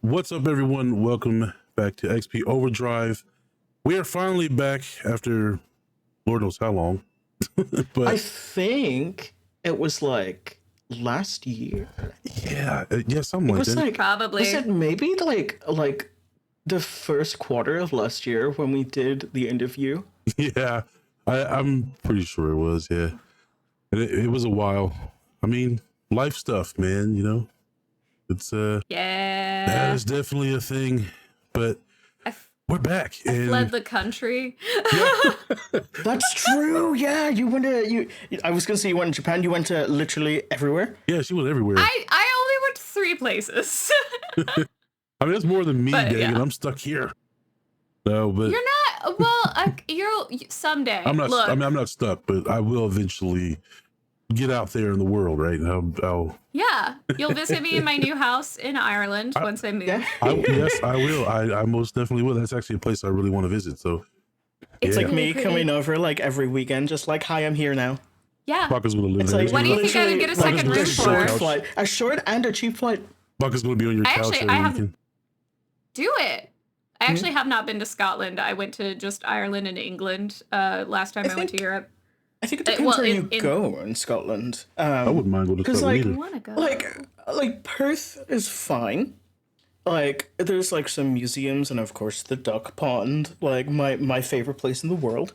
What's up, everyone? Welcome back to XP Overdrive. We are finally back after Lord knows how long. But I think it was like last year. Yeah, something like that. Like, probably. Was it maybe like the first quarter of last year when we did the interview? Yeah, I'm pretty sure it was. Yeah, and it was a while. I mean, life stuff, man. You know, it's yeah, that is definitely a thing. But we're back. I fled the country. Yeah. That's true. Yeah, you went to I was gonna say you went to Japan. You went to literally everywhere. Yeah, she went everywhere. I only went to 3 places. I mean, that's more than me, dang, and I'm stuck here. No, but you're not. Well, you're someday. I'm not. Look, I mean, I'm not stuck, but I will eventually get out there in the world, right? I'll yeah, you'll visit me in my new house in Ireland once I move. Yes, I will. I most definitely will. That's actually a place I really want to visit. So it's like me coming over like every weekend, just like, hi, I'm here now. Yeah. Bucker's gonna live there. Like, what do you think I would get a second room for? A short and a cheap flight. Bucker's gonna be on your couch. Do it. I actually have not been to Scotland. I went to just Ireland and England last time I went to Europe. I think it depends where you go in Scotland. I wouldn't mind going to Scotland either. Like Perth is fine. Like there's like some museums and of course the duck pond, like my favorite place in the world.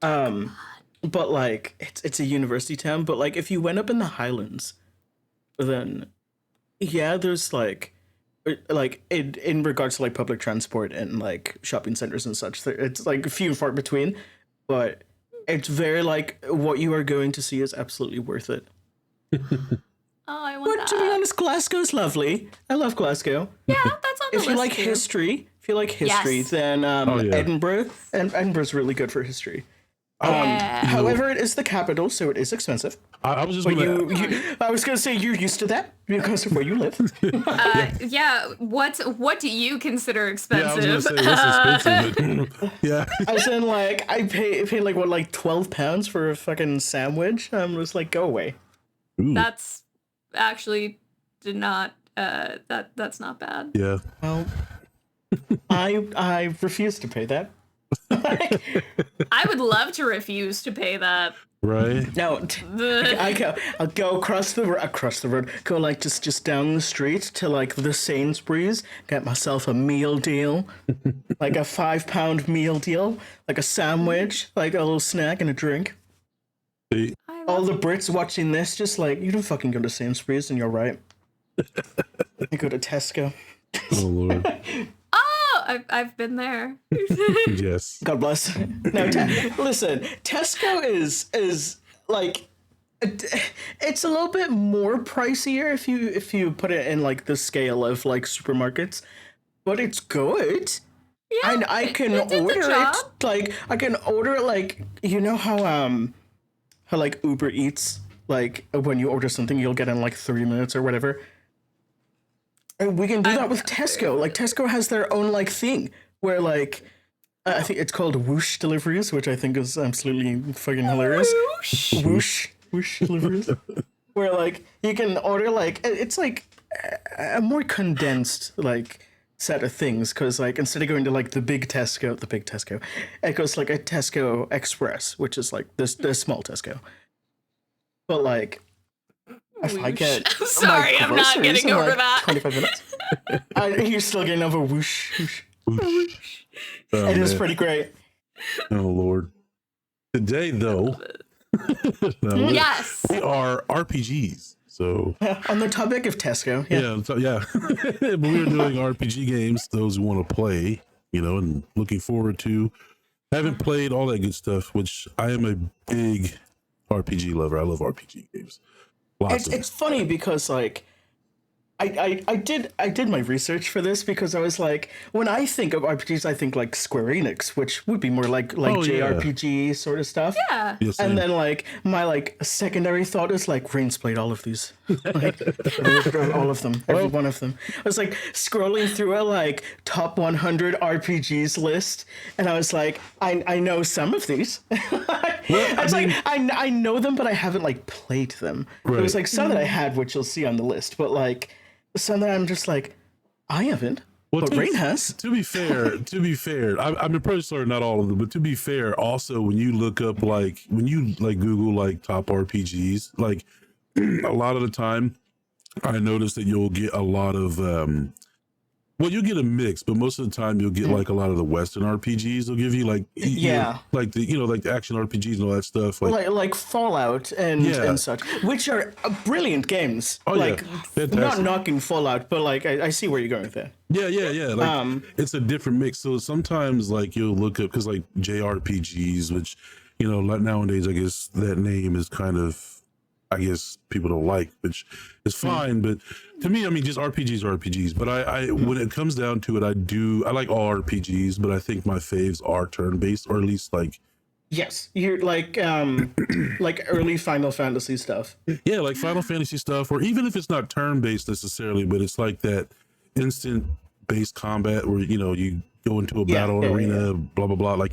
But like it's a university town. But like if you went up in the Highlands, then yeah, there's like in regards to like public transport and like shopping centers and such, it's like few and far between. But it's very like what you are going to see is absolutely worth it. I want that. But to be honest, Glasgow's lovely. I love Glasgow. Yeah, that's on the list. If you like history, yes. then Edinburgh. And Edinburgh's really good for history. However, it is the capital, so it is expensive. I was just I was gonna say you're used to that because of where you live. Yeah. What do you consider expensive? Yeah, I was gonna say, what's expensive? Yeah. As in, like, I pay like what, like £12 for a fucking sandwich. I'm just like, go away. Ooh. That's actually not that's not bad. Yeah. Well, I refuse to pay that. I would love to refuse to pay that. Right. No, I'll go across the road, go like just down the street to like the Sainsbury's, get myself a meal deal, like a £5 meal deal, like a sandwich, like a little snack and a drink. All the Brits watching this, just like, you don't fucking go to Sainsbury's and you're right. I go to Tesco. Oh Lord. I've been there. Yes. God bless. No, listen, Tesco is like, it's a little bit more pricier if you put it in like the scale of like supermarkets, but it's good. Yeah, and I can order it. Like I can order it like, you know how like Uber Eats, like when you order something you'll get in like 3 minutes or whatever. And we can do that with Tesco. Like Tesco has their own like thing where like I think it's called whoosh deliveries, which I think is absolutely fucking hilarious. Whoosh deliveries. Where like you can order like it's like a more condensed like set of things, because like instead of going to like the big Tesco, it goes like a Tesco Express, which is like this small Tesco. But like if I get sorry, I'm not getting over like that. 25 minutes. You're still getting over whoosh. Oh, it is pretty great. Oh Lord. Today though, yes, we are RPGs. So on the topic of Tesco, yeah. But we're doing RPG games. Those who want to play, you know, and looking forward to. Haven't played all that good stuff, which I am a big RPG lover. I love RPG games. It's funny because like I did my research for this, because I was like, when I think of RPGs, I think like Square Enix, which would be more like JRPG sort of stuff. Yeah. Yes, and then like my like secondary thought is like Rain's played all of these, like all of them, every one of them. I was like scrolling through a like top 100 RPGs list, and I was like, I know some of these. I know them, but I haven't like played them. Right. There was like some that I had, which you'll see on the list, but like some that I'm just like, I haven't. Well, But Rain has. to be fair, I'm pretty sure not all of them, but to be fair, also when you look up when you Google top RPGs, a lot of the time, I notice that you'll get a lot of you'll get a mix, but most of the time you'll get a lot of the Western RPGs. They'll give you the action RPGs and all that stuff, like Fallout and such, which are brilliant games. Oh, fantastic. Not knocking Fallout, but I see where you're going with that. Yeah. It's a different mix. So sometimes you'll look up because JRPGs, which nowadays I guess that name is kind of. I guess people don't like, which is fine. But to me, I mean, just RPGs are RPGs. But I when it comes down to it, I like all RPGs, but I think my faves are turn-based, or at least Yes, you're like early Final Fantasy stuff. Yeah, like Final Fantasy stuff, or even if it's not turn-based necessarily, but it's like that instant-based combat where, you go into a battle arena, blah, blah, blah.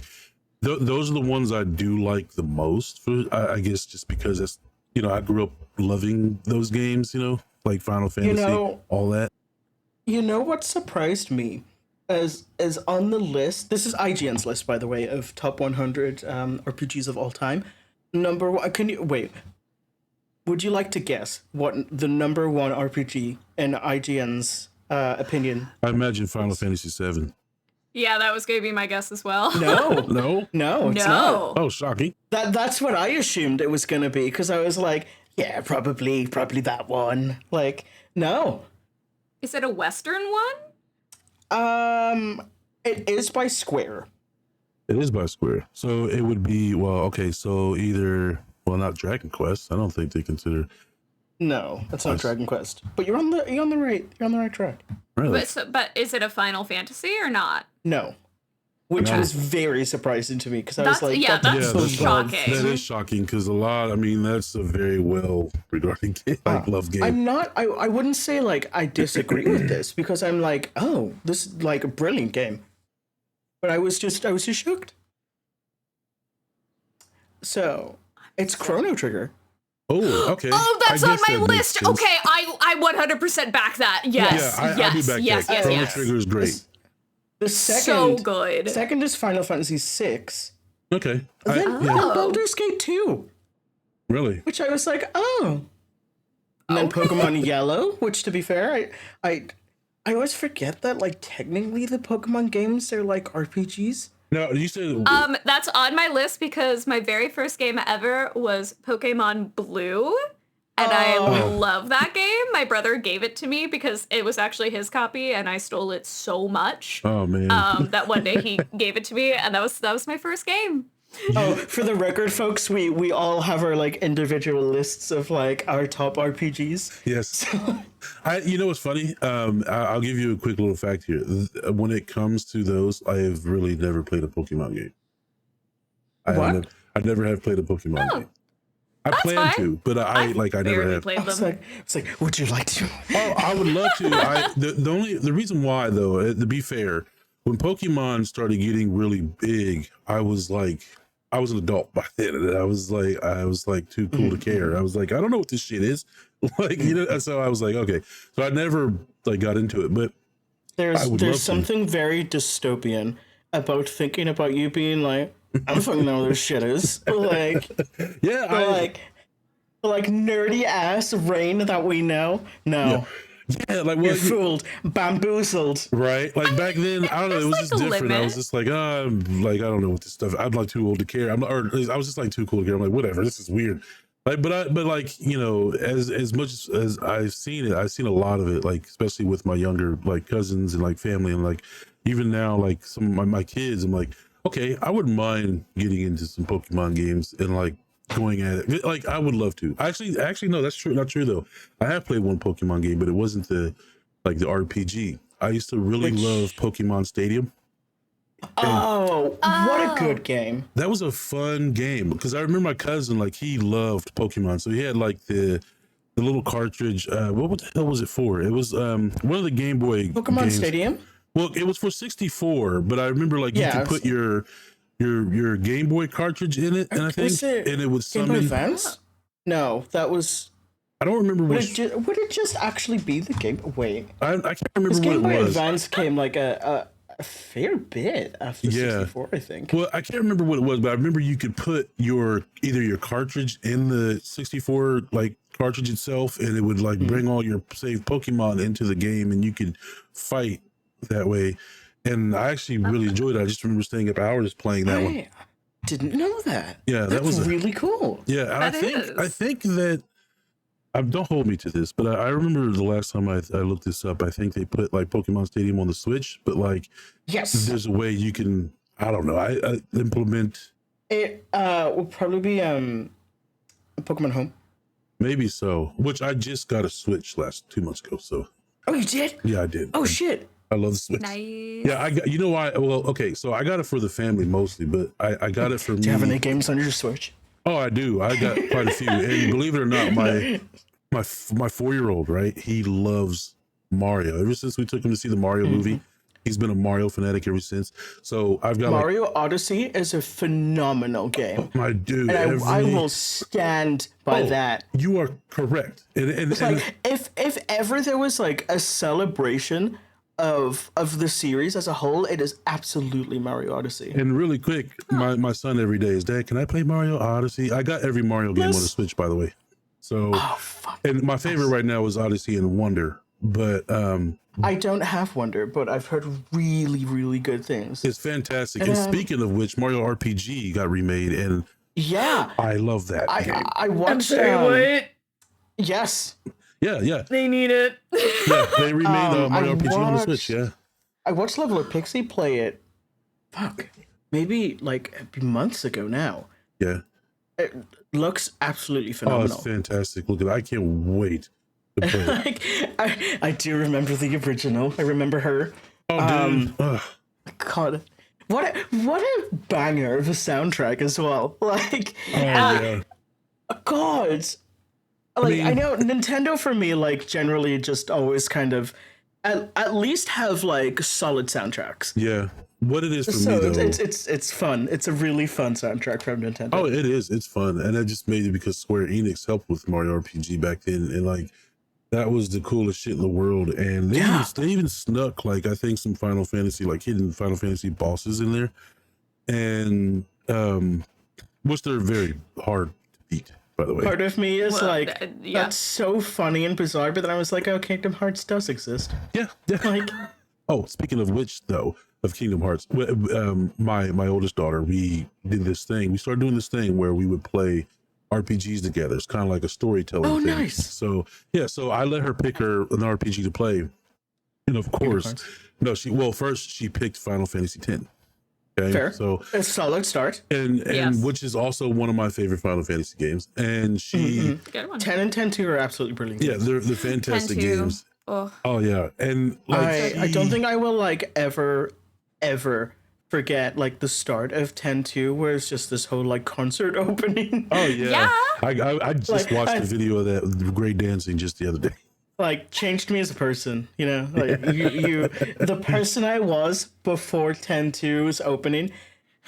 Those are the ones I do like the most, I guess, just because that's, I grew up loving those games, like Final Fantasy, all that. You know what surprised me? As on the list, this is IGN's list, by the way, of top 100 RPGs of all time. Number one, would you like to guess what the number one RPG in IGN's opinion? I imagine Final Fantasy VII. Yeah, that was going to be my guess as well. No, it's not. Oh, shocking. That's what I assumed it was going to be, because I was like, yeah, probably that one. No. Is it a Western one? It is by Square. It is by Square. So it would be, so either, not Dragon Quest. I don't think they consider. No, that's not Dragon Quest. But you're on the right track. Really? But is it a Final Fantasy or not? No. Which was very surprising to me, because I was like, that's shocking. That is shocking, because that's a very well regarded game, love game. I wouldn't say I disagree with this, because I'm like, oh, this is a brilliant game. But I was just shocked. So, it's Chrono Trigger. Oh, okay. Oh, that's on my list. Okay, I 100% back that. Yes, I do back that. Chrono Trigger is great. The second, so good. Second is Final Fantasy VI. Okay. Then Baldur's Gate 2. Really? Which I was like, oh. And then Pokemon Yellow, which, to be fair, I always forget that technically the Pokemon games are RPGs. No, you said that's on my list because my very first game ever was Pokemon Blue, and I love that game. My brother gave it to me because it was actually his copy, and I stole it so much. Oh man! That one day he gave it to me, and that was my first game. Oh, for the record, folks, we all have our individual lists of our top RPGs. Yes. You know what's funny? I'll give you a quick little fact here. When it comes to those, I have really never played a Pokemon game. I never have played a Pokemon game. I plan to, but I never have. Played them. It's like, would you like to? Oh, I would love to. The reason why though, to be fair, when Pokemon started getting really big, I was an adult by then, and I was too cool to care. I was like, I don't know what this shit is, So I was like, okay. So I never got into it, but there's something very dystopian about thinking about you being like, I don't fucking know what this shit is. Yeah, nerdy ass Rain that we know. No. Yeah, you're fooled, bamboozled. Right, back then, I don't know. It was just different. Limit. I was just I don't know what this stuff. I'm too old to care. I was just too cool to care. I'm like, whatever. This is weird. As much as I've seen it, I've seen a lot of it. Especially with my younger cousins and family, and even now some of my kids. I'm like, okay, I wouldn't mind getting into some Pokemon games and going at it. I would love to. Actually, no, that's true. Not true though. I have played one Pokemon game, but it wasn't the RPG. I used to really love Pokemon Stadium. What a good game. That was a fun game because I remember my cousin, he loved Pokemon. So he had the little cartridge. What the hell was it for? It was one of the Game Boy Pokemon games. Stadium? Well, it was for 64, but I remember you could put your Game Boy cartridge in it, and I think, and it would summon. Game Boy Advance? No, that was I don't remember Would which. would it just actually be the Game? Wait, I can't remember this what Game it Boy was. Advance came like a fair bit after Yeah. 64, I think. Well, I can't remember what it was, but I remember you could put either your cartridge in the 64 like cartridge itself, and it would like bring all your saved Pokemon into the game, and you could fight that way. And I actually really enjoyed it. I just remember staying up hours playing that one. I didn't know that. Yeah, that That's was really cool. yeah. And I That think that don't hold me to this, but I remember the last time I looked this up. I think they put like Pokemon Stadium on the Switch, but like Yes. there's a way you can. I don't know. I implement. It will probably be Pokemon Home. Maybe so. Which I just got a Switch 2 months ago. So Oh, you did? yeah, I did. Oh shit. I love the Switch. Nice. Yeah, I got. You know why? Well, okay. So I got it for the family mostly, but I got it for me. Do you have any games on your Switch? Oh, I do. I got quite a few. And believe it or not, my 4-year-old, right? He loves Mario. Ever since we took him to see the Mario movie, he's been a Mario fanatic ever since. So I've got Mario Odyssey is a phenomenal game. my dude. And I will stand by that. You are correct. And It's like if ever there was like a celebration of the series as a whole, it is absolutely Mario Odyssey. and really quick, my son every day is, Dad, can I play Mario Odyssey? I got every Mario game on the Yes. Switch, by the way. So Oh fuck. and my favorite right now is Odyssey and Wonder, but I don't have Wonder, but I've heard really, really good things. it's fantastic. And speaking of which, Mario RPG got remade, and Yeah. I love that game. I watched yes. Yeah. They need it. Yeah, they remade I Mario RPG on the watched- Switch. Yeah, I watched Leveler Pixie play it. Fuck. Maybe like months ago now. yeah. It looks absolutely Oh, it's phenomenal. fantastic. Look at, I can't wait to play it. Like I do remember the original. I remember her. Oh, dude. Ugh. God, what a banger of a soundtrack as well. Like, Oh, yeah. God, like mean- I know Nintendo for me, like generally just always kind of at least have like solid soundtracks. Yeah. What it is for So me though. it's fun. It's a really fun soundtrack from Nintendo. Oh, it is. It's fun, and I just made it because Square Enix helped with Mario RPG back then, and like that was the coolest shit in the world. And they even snuck like I think some Final Fantasy, like hidden Final Fantasy bosses in there, and which they're very hard to beat, by the way. Part of me is Well, like, yeah. that's so funny and bizarre, but then I was like, oh, Kingdom Hearts does exist. Yeah. Like, Oh, speaking of which, though, of Kingdom Hearts, my oldest daughter, we did this thing. We started doing this thing where we would play RPGs together. It's kind of like a storytelling Oh, thing. nice. So yeah, so I let her pick her an RPG to play, and of course, Hearts. no, first she picked Final Fantasy X. Okay, Fair. so a solid start. and Yes. which is also one of my favorite Final Fantasy games, and she Good one. 10 and 10 2 are absolutely brilliant. yeah, they're fantastic 10-2. games. Oh, Oh yeah, and like I don't think I will like ever forget like the start of 10-2 where it's just this whole like concert opening. Oh yeah, Yeah. I just Like, watched I- a video of that great dancing just the other day. Like changed me as a person, you know? Like you the person I was before 10-2's opening,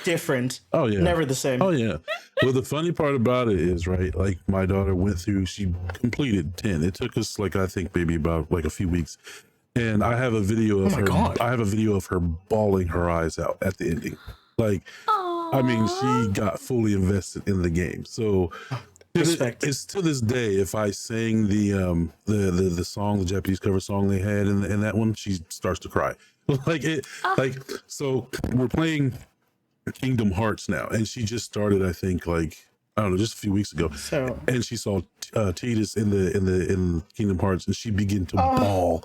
different. Oh yeah, Never the same. Oh yeah. Well, the funny part about it is, right, like my daughter went through, she completed 10. It took us like I think maybe about like a few weeks, and I have a video of my her. God. I have a video of her bawling her eyes out at the ending. Like, I mean, she got fully invested in the game. So. Respect. It's to this day, if I sang the song, the Japanese cover song they had in that one, she starts to cry. Like it, like so. We're playing Kingdom Hearts now, and she just started. I think like I don't know, just a few weeks ago, So and she saw Tidus in Kingdom Hearts, and she began to bawl.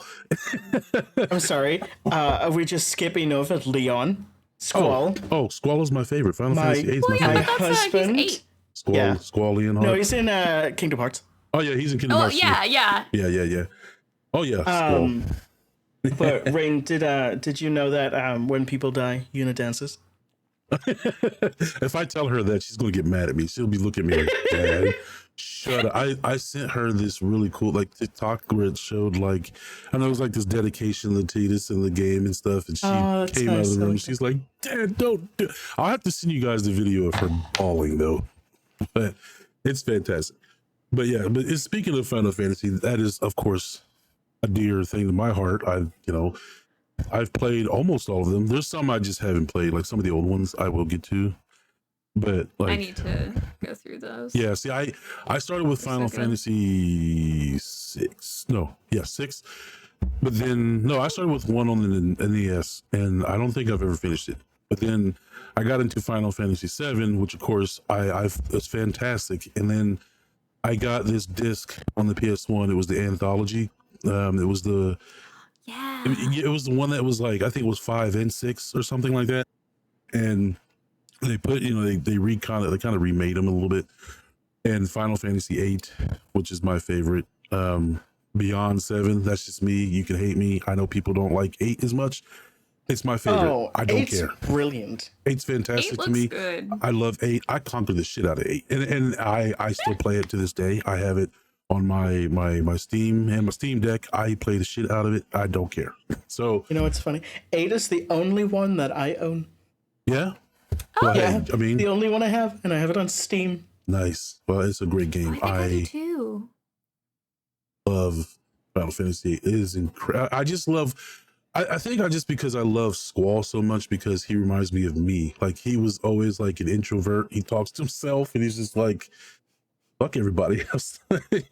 I'm sorry. Are we just skipping over Leon? Squall. Oh, Squall is my favorite. Final My- Fantasy VIII is well, my yeah, favorite. but that's husband- he's 8. Squall, yeah. Squallian No, Heart. he's in Kingdom Hearts. Oh yeah, he's in Kingdom Oh Hearts. too. yeah. Yeah. Oh yeah, Squall. But Rain, did you know that when people die, Yuna dances? If I tell her that, she's gonna get mad at me. She'll be looking at me like, Dad, shut up. I sent her this really cool like TikTok where it showed like I know it was like this dedication to Tidus in the game and stuff, and she Oh, that's came out nice. of the I room. like She's like, Dad, don't do. I'll have to send you guys the video of her bawling though, but it's fantastic. But yeah, speaking of Final Fantasy, that is of course a dear thing to my heart. I've played almost all of them. There's some I just haven't played, like some of the old ones I will get to. But I like, need to go through those. yeah, see, I started with They're Final so good. Fantasy six. No, yeah, six. But then no, I started with one on the NES, and I don't think I've ever finished it. But then I got into Final Fantasy seven, which of course it's fantastic. And then I got this disc on the PS1. It was the anthology. It was the Yeah. it was the one that was like, I think it was 5 and 6 or something like that. And they put, they kind of remade them a little bit. And Final Fantasy 8, which is my favorite. Beyond 7, that's just me. You can hate me. I know people don't like 8 as much. It's my favorite. Oh, I don't 8's care. brilliant. 8's fantastic 8 to me. looks good. I love 8. I conquered the shit out of 8. And I still play it to this day. I have it on my Steam and my Steam Deck. I play the shit out of it. I don't care. So You know what's funny? 8 is the only one that I own. yeah. Well, Yeah, hey, I mean, the only one I have, and I have it on Steam. nice. Well, it's a great game. I think I do too. love Final Fantasy. It is incredible. I just love. I think because I love Squall so much, because he reminds me of me. Like, he was always like an introvert. He talks to himself, and he's just like, fuck everybody else.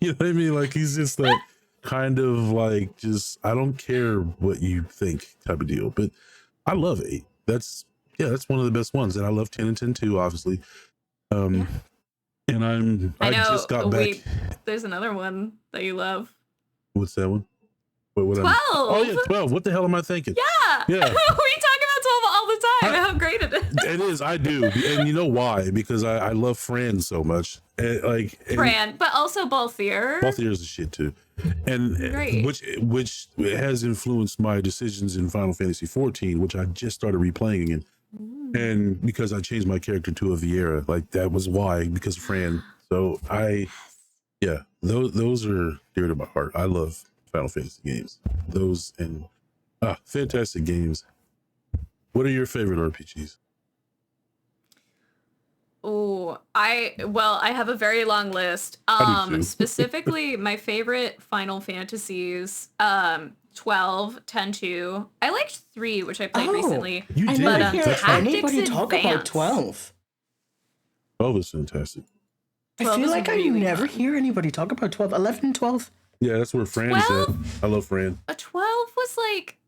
You know what I mean? Like, he's just that kind of like, just, I don't care what you think type of deal. But I love 8. That's one of the best ones, and I love 10 and 10 too, obviously. And I know. just got back. There's another one that you love. What's that one? Wait, 12. Oh yeah, 12. What the hell am I thinking? Yeah. Yeah. We talk about 12 all the time. How great it is. It is. I do, and you know why? Because I love Fran so much. And Fran, but also Balthier. Balthier's the shit too, and Great. which has influenced my decisions in Final Fantasy 14, which I just started replaying again. And because I changed my character to a Vieira, like that was why, because of Fran. So those are dear to my heart. I love Final Fantasy games. Those and fantastic games. What are your favorite RPGs? Oh, I have a very long list. I do too. Specifically my favorite Final Fantasies, 12, 10 2. I liked 3, which I played recently. You I did. never But, hear That's right. anybody talk about Advance. 12. 12 is fantastic. I 12 feel is like I really never fun. hear anybody talk about 12. 11 and 12. Yeah, that's where Fran is at. I love Fran. A 12 was like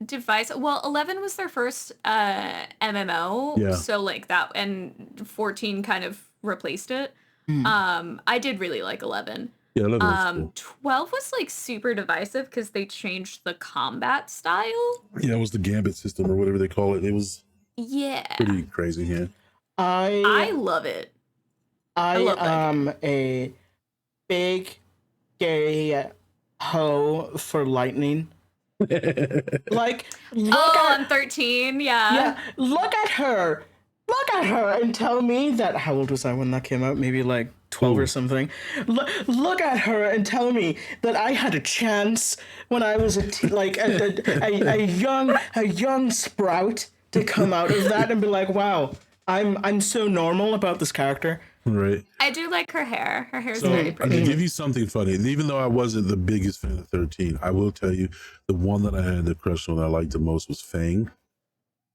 device. Well, 11 was their first MMO. Yeah. So like that, and 14 kind of replaced it. I did really like 11. Yeah, I love that. Cool. 12 was like super divisive because they changed the combat style. Yeah, it was the Gambit system or whatever they call it. It was Yeah. pretty crazy. Yeah. I love it. I love that am a big gay hoe for lightning. Like, look Oh, at I'm 13. Yeah. yeah, look at her. Look at her and tell me that. How old was I when that came out? Maybe like 12 or something. Look at her and tell me that I had a chance when I was a young sprout to come out of that and be like, wow, I'm so normal about this character. Right. I do like her hair. Her hair's So very to pretty. give you something funny, even though I wasn't the biggest fan of 13, I will tell you the one that I had the crush on that I liked the most was Fang.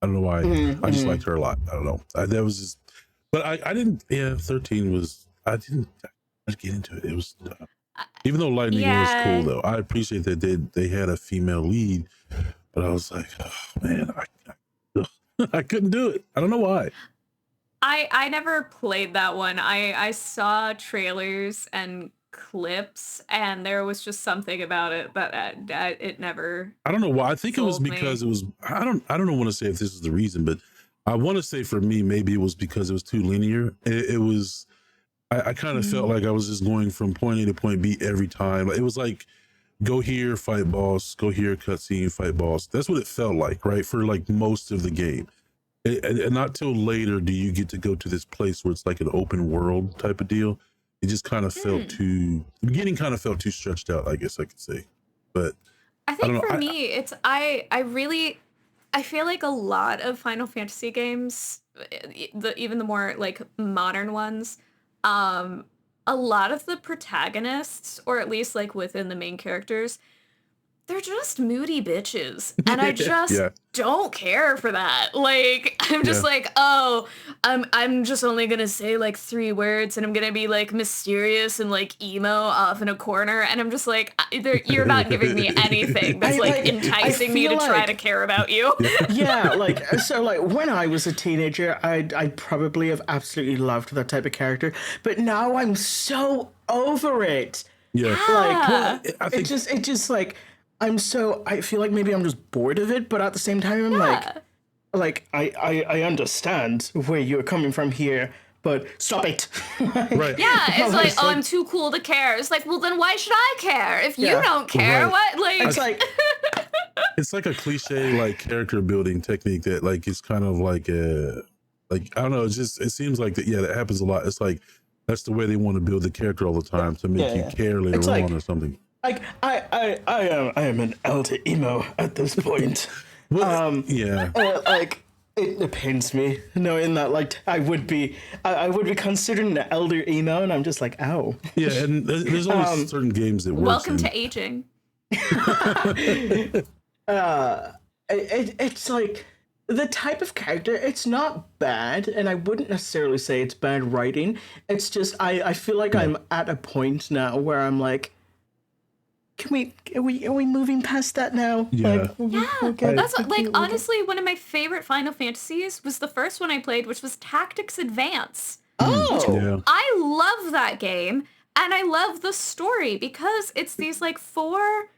I don't know why. I just liked her a lot. I don't know. That was just, but I didn't. Yeah, 13 was. I didn't get into it. It was even though Lightning was cool though. I appreciate that they had a female lead, but I was like, oh, man, I couldn't do it. I don't know why. I never played that one. I saw trailers and clips, and there was just something about it that it never. I don't know why. I think it was sold me. because it was. I don't want to say if this is the reason, but I want to say for me maybe it was because it was too linear. It was. I kind of felt like I was just going from point A to point B every time. It was like, go here, fight boss, go here, cutscene, fight boss. That's what it felt like, right? For like most of the game. And not till later do you get to go to this place where it's like an open world type of deal. It just kind of felt the beginning kind of felt too stretched out, I guess I could say. But I think don't know. for me, it's I feel like a lot of Final Fantasy games, even the more like modern ones, a lot of the protagonists, or at least like within the main characters, they're just moody bitches. And I just Yeah. don't care for that. Like, I'm just Yeah. like, oh, I'm just only gonna say like 3 words and I'm gonna be like mysterious and like emo off in a corner. And I'm just like, you're not giving me anything that's like enticing me to try to care about you. Yeah, like, so like when I was a teenager, I'd probably have absolutely loved that type of character. But now I'm so over it. Yeah. Like, Well, I think it just like, I feel like maybe I'm just bored of it, but at the same time, I'm like, I understand where you're coming from here, but stop it. right. Yeah, it's like, oh, like- I'm too cool to care. It's like, well, then why should I care? If you Yeah. don't care, Right. what? Like, It's like, It's like a cliche like character building technique that like it's kind of like a like I don't know. It seems like that. Yeah, that happens a lot. It's like that's the way they want to build the character all the time to make you care later It's on like- or something. like I am an elder emo at this point. Well, yeah. Like it pains me knowing that like I would be considered an elder emo, and I'm just like, ow. Yeah, and there's only certain games that work. welcome to aging. It's like the type of character. It's not bad, and I wouldn't necessarily say it's bad writing. It's just I feel like I'm at a point now where I'm like, are we moving past that now? Yeah. Like, Yeah, that's what, like honestly one of my favorite Final Fantasies was the first one I played, which was Tactics Advance. Oh, Yeah. I love that game, and I love the story because it's these like 4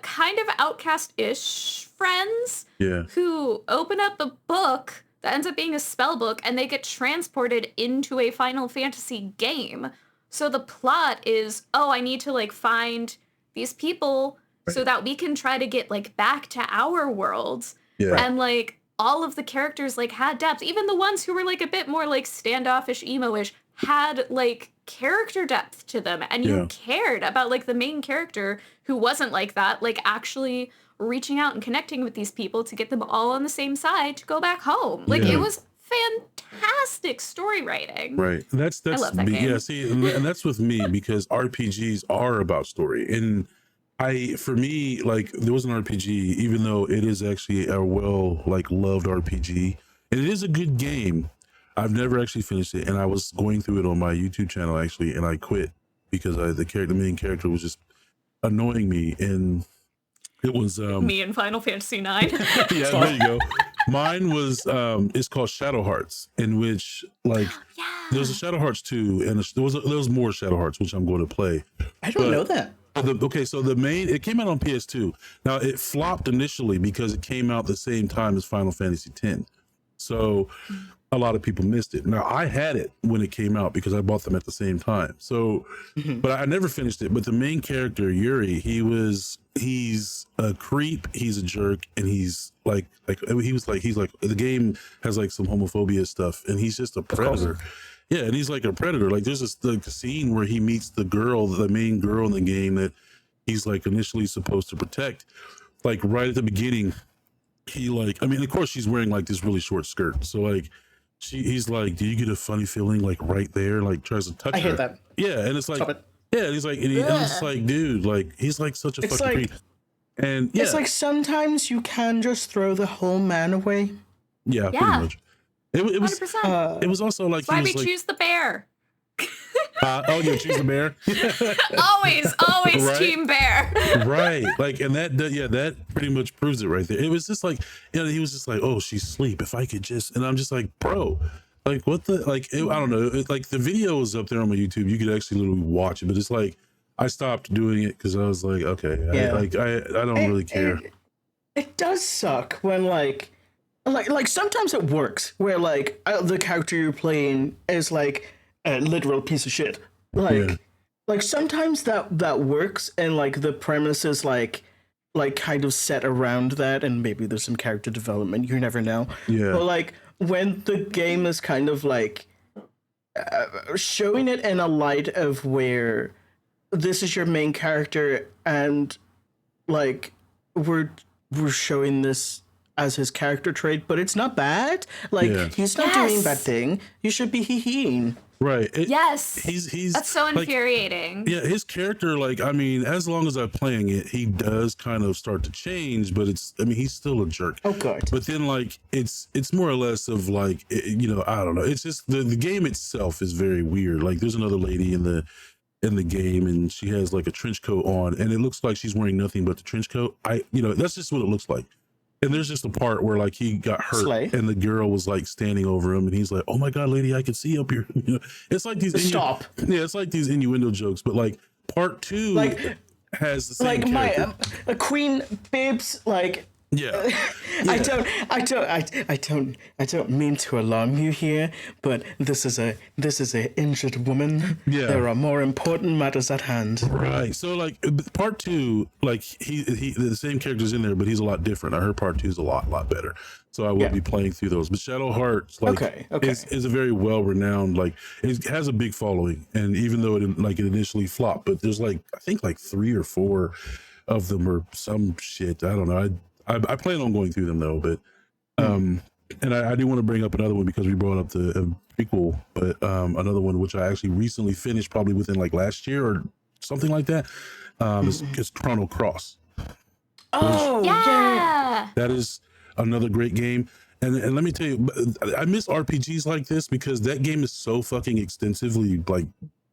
kind of outcast-ish friends Yeah. who open up a book that ends up being a spell book, and they get transported into a Final Fantasy game. So the plot is, oh, I need to like find these people so that we can try to get like back to our worlds. Yeah. And like all of the characters like had depth. Even the ones who were like a bit more like standoffish, emo-ish had like character depth to them. And you cared about like the main character who wasn't like that, like actually reaching out and connecting with these people to get them all on the same side to go back home. Like it was fantastic story writing. Right. That's love that me. game. Yeah, see, and that's with me because RPGs are about story. And for me, like there was an RPG, even though it is actually a well like loved RPG, and it is a good game. I've never actually finished it, and I was going through it on my YouTube channel actually, and I quit because the main character was just annoying me, and it was Me and Final Fantasy 9. yeah, there you go. Mine was it's called Shadow Hearts, in which like there's a Shadow Hearts 2, and there was more Shadow Hearts, which I'm going to play. I don't know that. Okay, so it came out on PS2. Now it flopped initially because it came out the same time as Final Fantasy X. So a lot of people missed it. Now I had it when it came out because I bought them at the same time. So, but I never finished it. But the main character Yuri, he's a creep, he's a jerk, and he's like the game has like some homophobia stuff, and he's just a predator. Yeah, and he's like a predator. Like there's this the scene where he meets the main girl in the game that he's like initially supposed to protect. Like right at the beginning, he like, I mean, of course she's wearing like this really short skirt. So like he's like, do you get a funny feeling like right there? Like tries to touch her. I hate that. Yeah, and it's like, Stop it. yeah, and he's like, and it's like, dude, like he's like such a It's fucking like- creep. And yeah, It's like sometimes you can just throw the whole man away. yeah, Yeah. pretty much. It was 100%. it was also like Why he we was like, choose the bear. oh yeah, choose the bear. Always Right? team bear. Right, like, and that pretty much proves it right there. It was just like, he was just like, oh, she's asleep, if I could just, and I'm just like, bro, like what the, like I don't know, like the video is up there on my YouTube, you could actually literally watch it, but it's like I stopped doing it because I was like, okay, Yeah. I don't really care. It does suck when like sometimes it works where like the character you're playing is like a literal piece of shit. Like sometimes that works, and like the premise is like kind of set around that, and maybe there's some character development. You never know. Yeah. But like when the game is kind of like showing it in a light of where this is your main character, and like we're showing this as his character trait, but it's not bad. Like Yeah. he's not doing bad thing. You should be hee-heeing. Right. Yes. He's That's so like, infuriating. yeah, his character, like, I mean, as long as I'm playing it, he does kind of start to change, but he's still a jerk. Oh, good. But then, like, it's more or less of like, I don't know. It's just the game itself is very weird. Like, there's another lady in the game, and she has like a trench coat on, and it looks like she's wearing nothing but the trench coat. That's just what it looks like. And there's just a part where like he got hurt, Slay. and the girl was like standing over him, and he's like, "Oh my god, lady, I can see up here." It's like these Stop. Yeah, it's like these innuendo jokes, but like part 2 Like- has the same Like character. my Queen Bibs, like Yeah. I don't mean to alarm you here, but this is a injured woman. Yeah. There are more important matters at hand. Right. So like part 2, like he the same character's in there, but he's a lot different. I heard part 2 is a lot better. So I will be playing through those. But Shadow Hearts, like, Okay. is a very well renowned, like it has a big following. And even though it initially flopped, but there's like I think like 3 or 4 of them or some shit. I don't know. I plan on going through them though, but and I do want to bring up another one because we brought up the prequel, but another one which I actually recently finished, probably within like last year or something like that, is Chrono Cross. Oh Yeah. That is another great game. And let me tell you, I miss RPGs like this because that game is so fucking extensively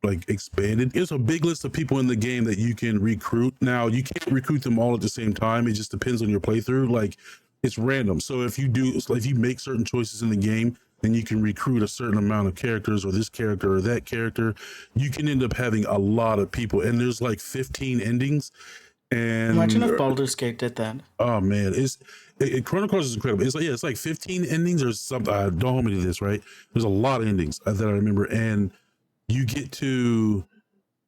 like expanded. There's a big list of people in the game that you can recruit. Now you can't recruit them all at the same time. It just depends on your playthrough. Like it's random. So if you make certain choices in the game, then you can recruit a certain amount of characters or this character or that character. You can end up having a lot of people, and there's like 15 endings. And Imagine if Baldur's Gate did that. oh man, Chrono Cross is incredible. It's like 15 endings or something. Don't hold me to this, right? There's a lot of endings that I remember, and you get to,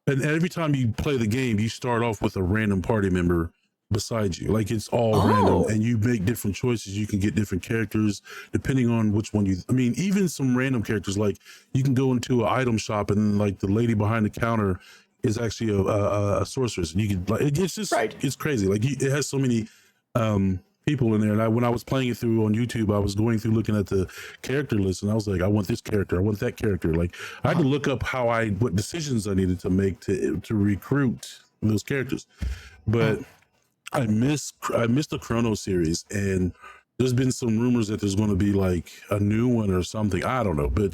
and every time you play the game, you start off with a random party member beside you. Like it's all random, and you make different choices. You can get different characters depending on which one even some random characters. Like you can go into an item shop, and like the lady behind the counter is actually a sorceress, and you can like it's just it's crazy. Like it has so many people in there. And when I was playing it through on YouTube, I was going through looking at the character list, and I was like, I want this character, I want that character. Like I had to look up what decisions I needed to make to recruit those characters. But I missed the Chrono series, and there's been some rumors that there's going to be like a new one or something. I don't know, but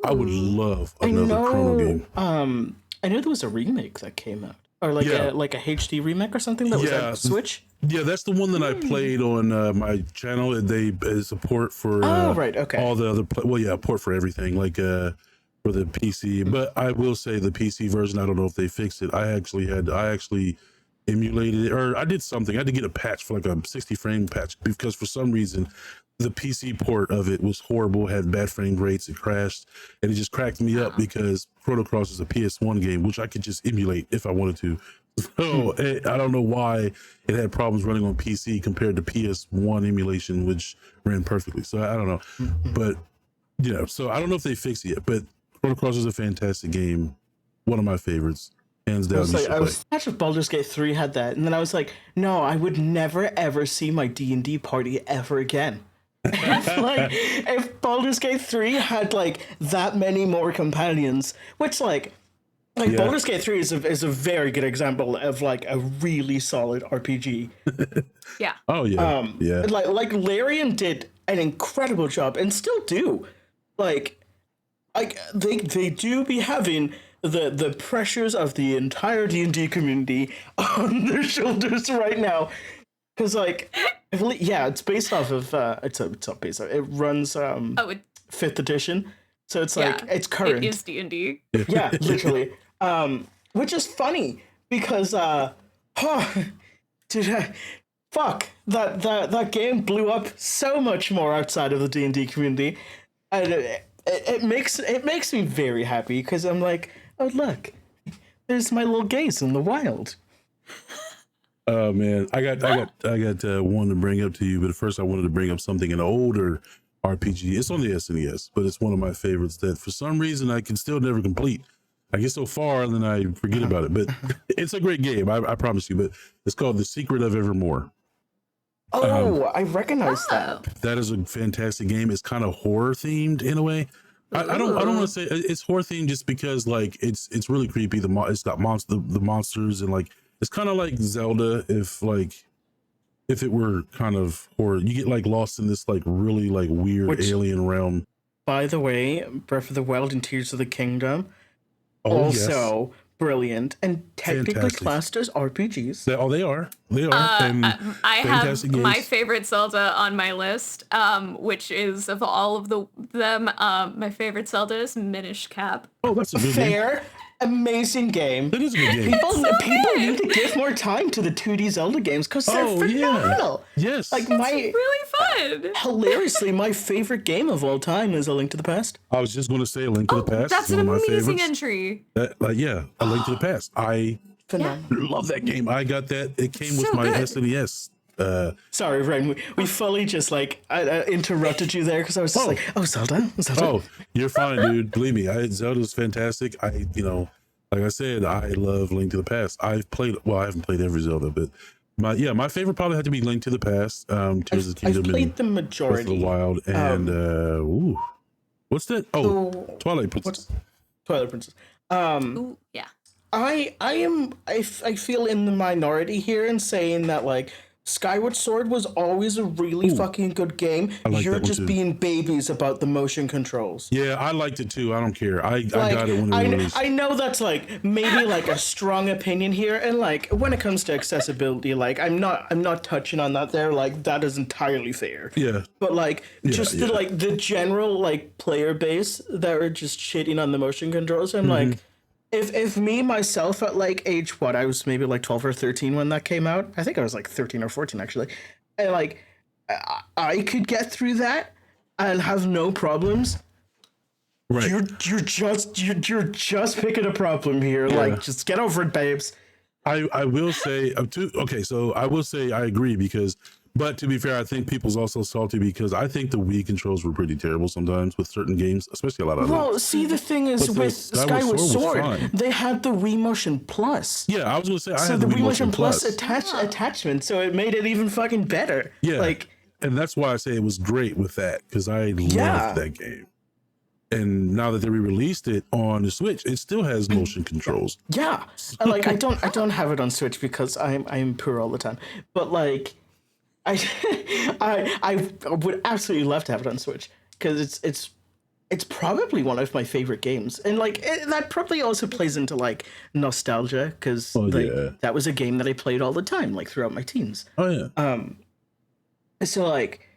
I would love another Chrono game. I know there was a remake that came out, or like a HD remake or something that was on Switch. Yeah, that's the one that I played on my channel. They support for all the other port for everything, like for the PC. But I will say the PC version, I don't know if they fixed it. I actually emulated it, or I did something. I had to get a patch for like a 60 frame patch because for some reason the PC port of it was horrible, had bad frame rates, it crashed, and it just cracked me up because Chrono Cross is a PS1 game, which I could just emulate if I wanted to. So I don't know why it had problems running on PC compared to PS1 emulation, which ran perfectly. So I don't know, but so I don't know if they fixed it yet. But Chrono Cross is a fantastic game, one of my favorites, hands down. I was imagine if Baldur's Gate 3 had that, and then I was like, no, I would never ever see my D&D party ever again. if Baldur's Gate 3 had like that many more companions, which Baldur's Gate 3 is a very good example of like a really solid RPG. Yeah. Oh yeah. Like Larian did an incredible job and still do. Like they do be having the pressures of the entire D&D community on their shoulders right now. Because it's based off of it's not based off. It runs 5th edition, so it's like it's current. It is D&D. Yeah, literally. Which is funny because that game blew up so much more outside of the D&D community, and it makes me very happy because I'm like, oh look, there's my little gaze in the wild. Oh man, I got one to bring up to you, but first I wanted to bring up an older RPG. It's on the SNES, but it's one of my favorites that for some reason I can still never complete. I get so far and then I forget about it, but it's a great game. I promise you. But it's called The Secret of Evermore. Oh, I recognize that. That is a fantastic game. It's kind of horror themed in a way. I don't want to say it's horror themed just because like it's really creepy. It's got the monsters, and like it's kind of like Zelda if it were kind of horror. You get like lost in this like really like weird alien realm. By the way, Breath of the Wild and Tears of the Kingdom Oh, brilliant and technically Fantastic. classed as RPGs. They are. And I have fantastic my games. favorite Zelda on my list, which is of all of them, my favorite Zelda is Minish Cap. Oh, that's a good game. Fair, amazing game. That is a good game. People need to give more time to the 2D Zelda games because they're phenomenal. Yes. Like Really fun. hilariously, my favorite game of all time is A Link to the Past. I was just going to say A Link to the Past. That's is an one of my amazing favorites. entry. A Link to the Past. I Phenomenal. love that game. I got that. It came with So my good. SNES. Sorry, Ren. We fully just like I interrupted you there because I was just like, oh, Zelda. Oh, you're fine, dude. Believe me, Zelda's fantastic. Like I said, I love Link to the Past. I haven't played every Zelda, but my favorite probably had to be Link to the Past, Tears of the I've Kingdom, played and the Breath of majority. the Wild, and what's that? Oh, Twilight Princess. Twilight Princess. Ooh, yeah. I feel in the minority here in saying that like Skyward Sword was always a really fucking good game. like You're that one just too. being babies about the motion controls. Yeah, I liked it too. I don't care. I Like, got it when it released. I know that's like maybe like a strong opinion here, and like when it comes to accessibility, like I'm not touching on that there. Like that is entirely fair. Yeah. But like just yeah. the general like player base that are just shitting on the motion controls, I'm Mm-hmm. like, if me myself at like age what I was maybe like 12 or 13 when that came out. I think I was like 13 or 14 actually, and like I could get through that and have no problems. Right. You're just picking a problem here. Like, just get over it, babes. I will say so I will say I agree but to be fair, I think people's also salty because I think the Wii controls were pretty terrible sometimes with certain games, especially a lot of Well, see, the thing is But with Skyward Skyward Sword was Sword, fine. they had the Wii Motion Plus. Yeah, I was gonna say I So had the the Wii Motion Plus Plus. attachment, so it made it even fucking better. Yeah, Like, and that's why I say it was great with that because I Yeah. loved that game. And now that they re-released it on the Switch, it still has motion controls. yeah. And, like, I don't have it on Switch because I'm poor all the time. But like, I would absolutely love to have it on Switch because it's probably one of my favorite games, and like that probably also plays into like nostalgia because yeah. that was a game that I played all the time, like throughout my teens. Oh yeah, So like,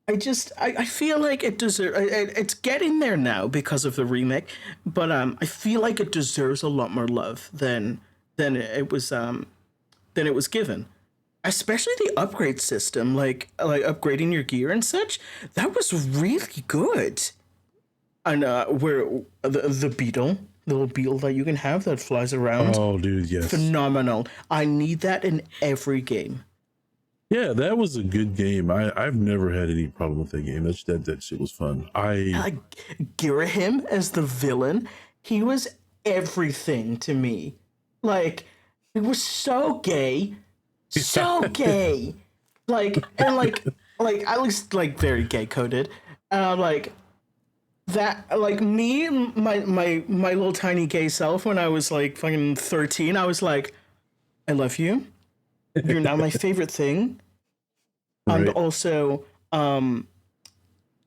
I feel like it deserves. It's getting there now because of the remake, but I feel like it deserves a lot more love than it was given. Especially the upgrade system, like upgrading your gear and such. That was really good. And where the beetle, the little beetle that you can have that flies around, oh dude, yes, phenomenal. I need that in every game. yeah, that was a good game. I've never had any problem with that game. That shit was fun. Girahim as the villain, he was everything to me. Like, it was so gay. So gay. Like, and like at least like very gay coded. Like that, like me, my little tiny gay self when I was like fucking 13, I was like, I love you. You're now my favorite thing. And Right. also,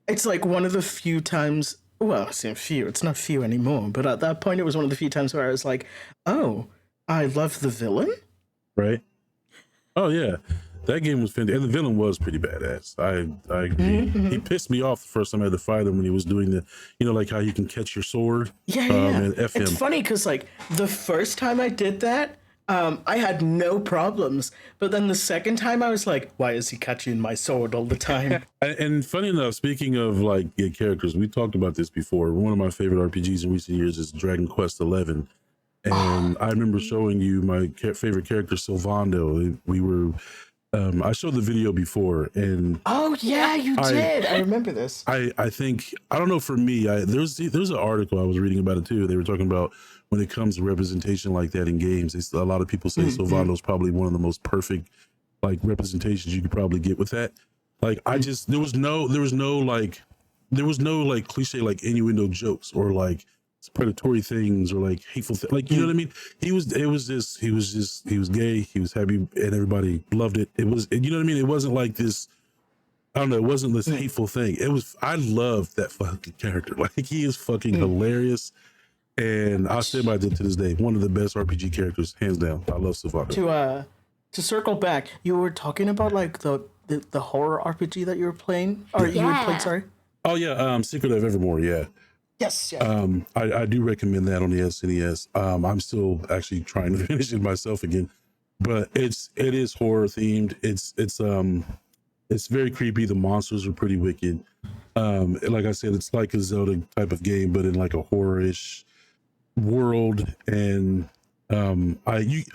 it's like one of the few times, well, it's not few anymore, but at that point it was one of the few times where I was like, oh, I love the villain? Right? Oh yeah, that game was fantastic, and the villain was pretty badass. I agree. He pissed me off the first time I had to fight him when he was doing the, like how you can catch your sword. Yeah. And F It's him. funny because like the first time I did that, I had no problems. But then the second time I was like, why is he catching my sword all the time? And funny enough, speaking of like gay characters, we talked about this before. One of my favorite RPGs in recent years is Dragon Quest XI. And I remember showing you my favorite character, Sylvando. We were, I showed the video before, and Oh yeah, you did. I remember this. I think, I don't know, for me, there's an article I was reading about it too. They were talking about when it comes to representation like that in games. A lot of people say Sylvando's probably one of the most perfect like representations you could probably get with that. Like I just there was no like cliche like innuendo jokes or like predatory things or like hateful like you know what I mean. He was gay, he was happy, and everybody loved it. It was, you know what I mean. It wasn't like this, I don't know, it wasn't this hateful thing. It was, I loved that fucking character. Like he is fucking hilarious, and I'll stand by it to this day. One of the best RPG characters, hands down. I love Savato. To circle back, you were talking about like the horror RPG that you were playing, or you were playing. Sorry. Oh yeah, Secret of Evermore. Yeah. Yes. Yeah. I do recommend that on the SNES. I'm still actually trying to finish it myself again, but it is horror themed. It's very creepy. The monsters are pretty wicked. Like I said, it's like a Zelda type of game, but in like a horror-ish world. And you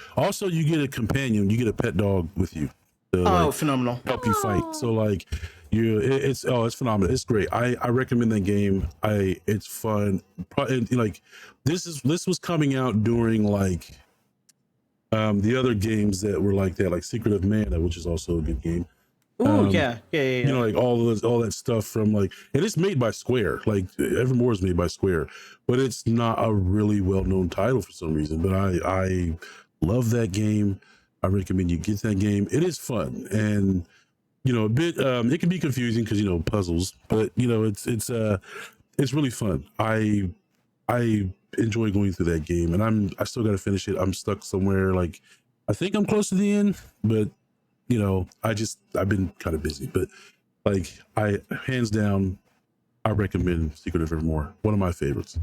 get a companion. You get a pet dog with you. To, phenomenal! Help you fight. So like it's phenomenal. It's great. I recommend that game. It's fun. Like this was coming out during like the other games that were like that, like Secret of Mana, which is also a good game. Oh yeah. You know, like all that stuff from like, and it's made by Square. Like Evermore is made by Square, but it's not a really well-known title for some reason. But I love that game. I recommend you get that game. It is fun, and you know, a bit it can be confusing because, you know, puzzles, but you know, it's really fun. I enjoy going through that game, and I still got to finish it. I'm stuck somewhere, like I think I'm close to the end, but you know, I've been kind of busy, but like hands down, I recommend Secret of Evermore. One of my favorites.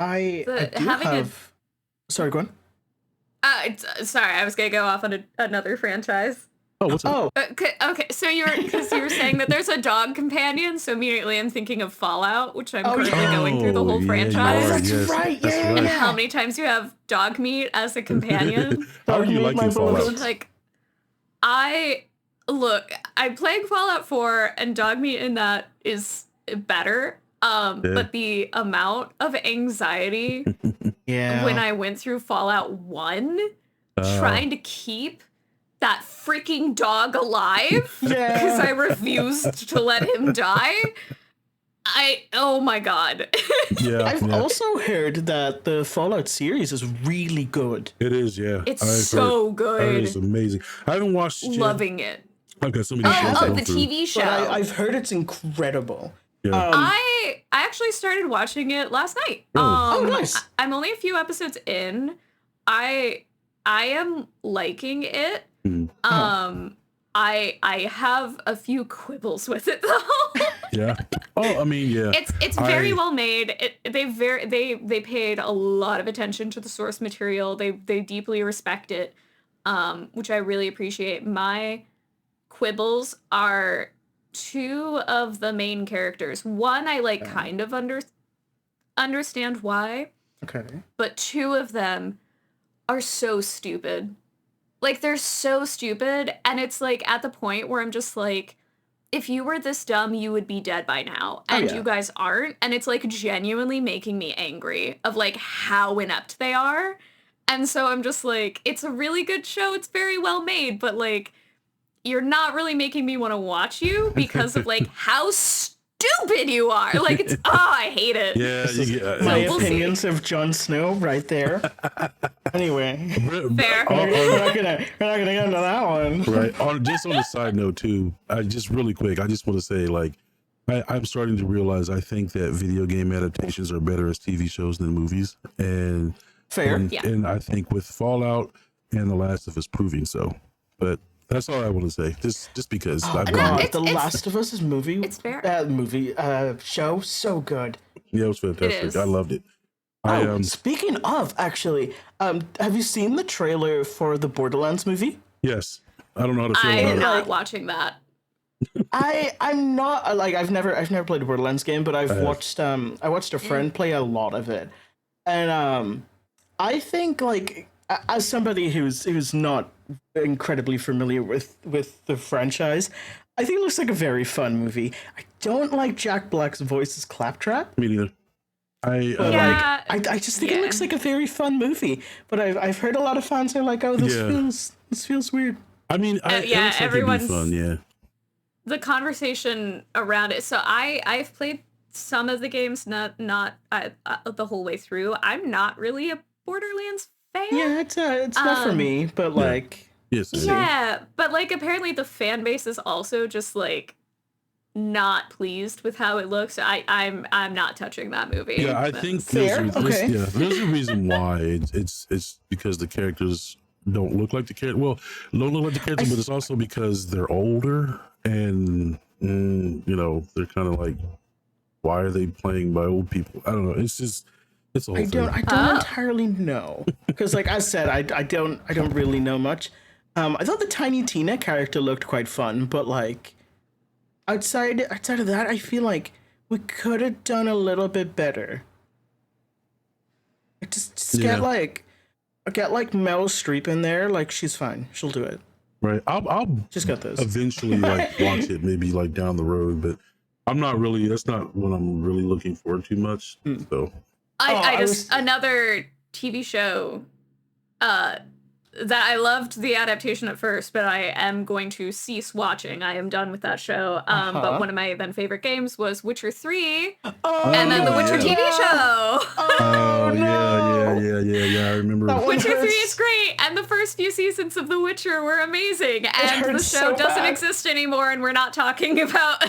I do have. Sorry, go on. Sorry, I was gonna go off on another franchise. Oh, what's up? Okay. So you were saying that there's a dog companion, so immediately I'm thinking of Fallout, which I'm currently going through the whole franchise. That's right. Yeah. And how many times you have dog meat as a companion? How are you liking Fallout? Like, I'm playing Fallout 4, and dog meat in that is better. But the amount of anxiety when I went through Fallout 1 trying to keep that freaking dog alive because I refused to let him die. Oh my god. I've also heard that the Fallout series is really good. It is, yeah. It's so good. It is amazing. I haven't watched it. Loving it. I've got so many shows the TV show. But I've heard it's incredible. Yeah. I actually started watching it last night. Really? Nice. I'm only a few episodes in. I am liking it. I have a few quibbles with it though. Yeah. Oh, I mean, yeah. It's very well made. They paid a lot of attention to the source material. They deeply respect it, which I really appreciate. My quibbles are two of the main characters. One I like kind of understand why. Okay. But two of them are so stupid. Like, they're so stupid, and it's like at the point where I'm just like, if you were this dumb, you would be dead by now, and you guys aren't, and it's like genuinely making me angry of like how inept they are. And so I'm just like, it's a really good show, it's very well made, but like, you're not really making me want to watch you because of like how stupid you are. Like, it's I hate it. Yeah, my opinions of Jon Snow right there. Anyway, fair. We're not gonna get into that one. Right. Just on a side note too, just really quick, I just want to say, like, I'm starting to realize I think that video game adaptations are better as TV shows than movies, and and I think with Fallout and The Last of Us proving so, but. That's all I want to say. Just because. The Last of Us is movie. It's fair. Show so good. Yeah, it was fantastic. I loved it. Speaking of, actually, have you seen the trailer for the Borderlands movie? Yes. I don't know how to feel I'm about not watching that. I'm not like I've never played a Borderlands game, but I watched a friend play a lot of it, and I think like as somebody who's not incredibly familiar with the franchise, I think it looks like a very fun movie. I don't like Jack Black's voice as Claptrap. Me neither. I just think it looks like a very fun movie. But I've heard a lot of fans are like, oh, this feels weird. I mean, it yeah, looks like it'd be everyone's fun. Yeah. the conversation around it. So I've played some of the games, not the whole way through. I'm not really a Borderlands fan. Yeah, it's not for me, but like, Yes. Yeah, but like apparently the fan base is also just like not pleased with how it looks. I'm not touching that movie. Yeah, I But- think Fair, okay. there's a reason why it's because the characters don't look like the character. Well, don't look like the character, but it's also because they're older and you know, they're kind of like, why are they playing by old people? I don't know. It's a whole I thing. don't entirely know, because like I said, I don't really know much. I thought the Tiny Tina character looked quite fun, but like outside of that, I feel like we could have done a little bit better. Just Yeah. get like Meryl Streep in there, like she's fine, she'll do it. Right. I'll Just got this. eventually like watch it, maybe like down the road, but I'm not really. That's not what I'm really looking forward to much. So I just another TV show that I loved the adaptation at first, but I am going to cease watching. I am done with that show. But one of my then favorite games was Witcher 3, and then the Witcher TV show. Oh no! Yeah. I remember. That one Witcher 3 hurts. is great, and the first few seasons of The Witcher were amazing, and the hurts show so doesn't bad. exist anymore, and we're not talking about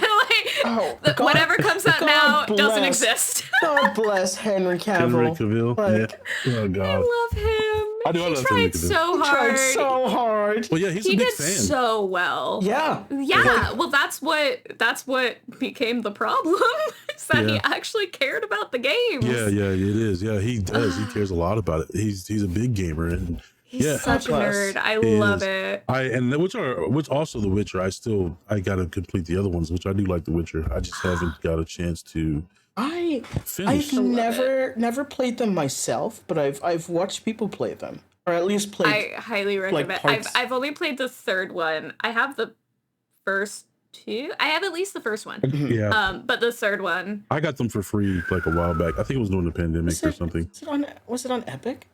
Oh, God- whatever comes out God now doesn't bless. exist. God bless Henry Henry Cavill. Cavill. Like, Yeah. Oh I God. love him. I do, I He love Henry tried Cavill. so He hard. tried so hard. Well, yeah, he's He a big did fan. so well. Yeah. Yeah, well, that's what became the problem. Is that he Yeah. actually cared about the games. Yeah, it is. Yeah, he does. He cares a lot about it. He's a big gamer, and He's yeah. such a God nerd. bless. I He love is. it. Which also The Witcher. I gotta complete the other ones, which I do like The Witcher. I just haven't got a chance to I've finish. never played them myself, but I've watched people play them, or at least played. I highly recommend. parts. I've only played the third one. I have the first two. I have at least the first one. Yeah, But the third one. I got them for free like a while back. I think it was during the pandemic or something. Was it on Epic?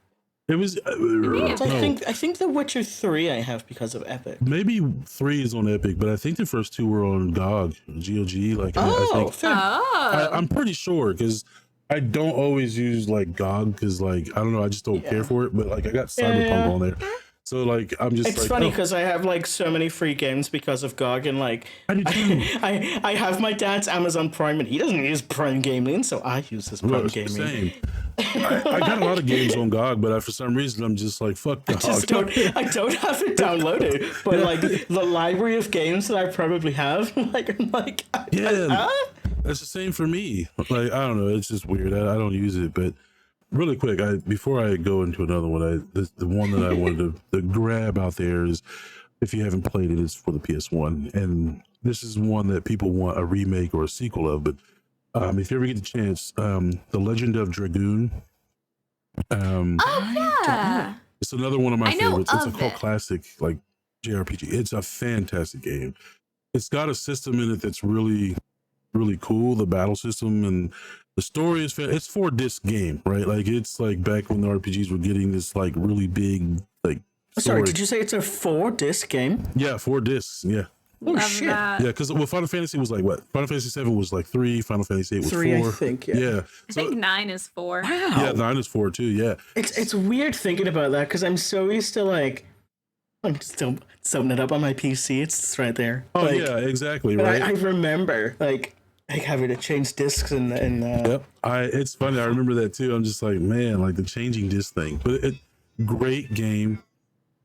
It was. may have No, I think The Witcher 3 I have because of Epic. maybe 3 is on Epic, but I think the first 2 were on GOG. Like I Oh, think fair. Oh. I'm pretty sure because I don't always use like GOG because like I don't know, I just don't care for it. But like I got Cyberpunk Yeah. on there, so like I'm just It's like funny oh, because I have like so many free games because of GOG, and like I do too. I have my dad's Amazon Prime, and he doesn't use Prime Gaming, so I use his Prime Well, it's the Gaming. same. I got a lot of games on GOG, but for some reason I'm just like fuck GOG. I don't have it downloaded, but like the library of games that I probably have, I'm like, Yeah, that's the same for me. Like I don't know, it's just weird. I don't use it, but really quick, before I go into another one, the one that I wanted to grab out there is, if you haven't played it, it's for the PS1, and this is one that people want a remake or a sequel of. But if you ever get the chance, The Legend of Dragoon. Yeah. It's another one of my I know favorites. It's a of cult it. classic, like JRPG. It's a fantastic game. It's got a system in it that's really, really cool. The battle system and the story is it's 4-disc game, right? Like it's like back when the RPGs were getting this like really big like. Sorry, story. did you say it's a 4-disc game? Yeah, 4 discs. Yeah, Oh Love shit! that. yeah. Because Final Fantasy was like what? Final Fantasy 7 was like 3. Final Fantasy 8 was 3, 4. I think. Yeah. Yeah. I So think 9 is 4. Wow. yeah, 9 is 4 too. Yeah. It's weird thinking about that because I'm so used to like I'm still open it up on my PC. It's just right there. Oh Like, yeah, exactly. but Right. I remember like having to change discs and Yep. It's funny. I remember that too. I'm just like, man, like the changing disc thing. But great game.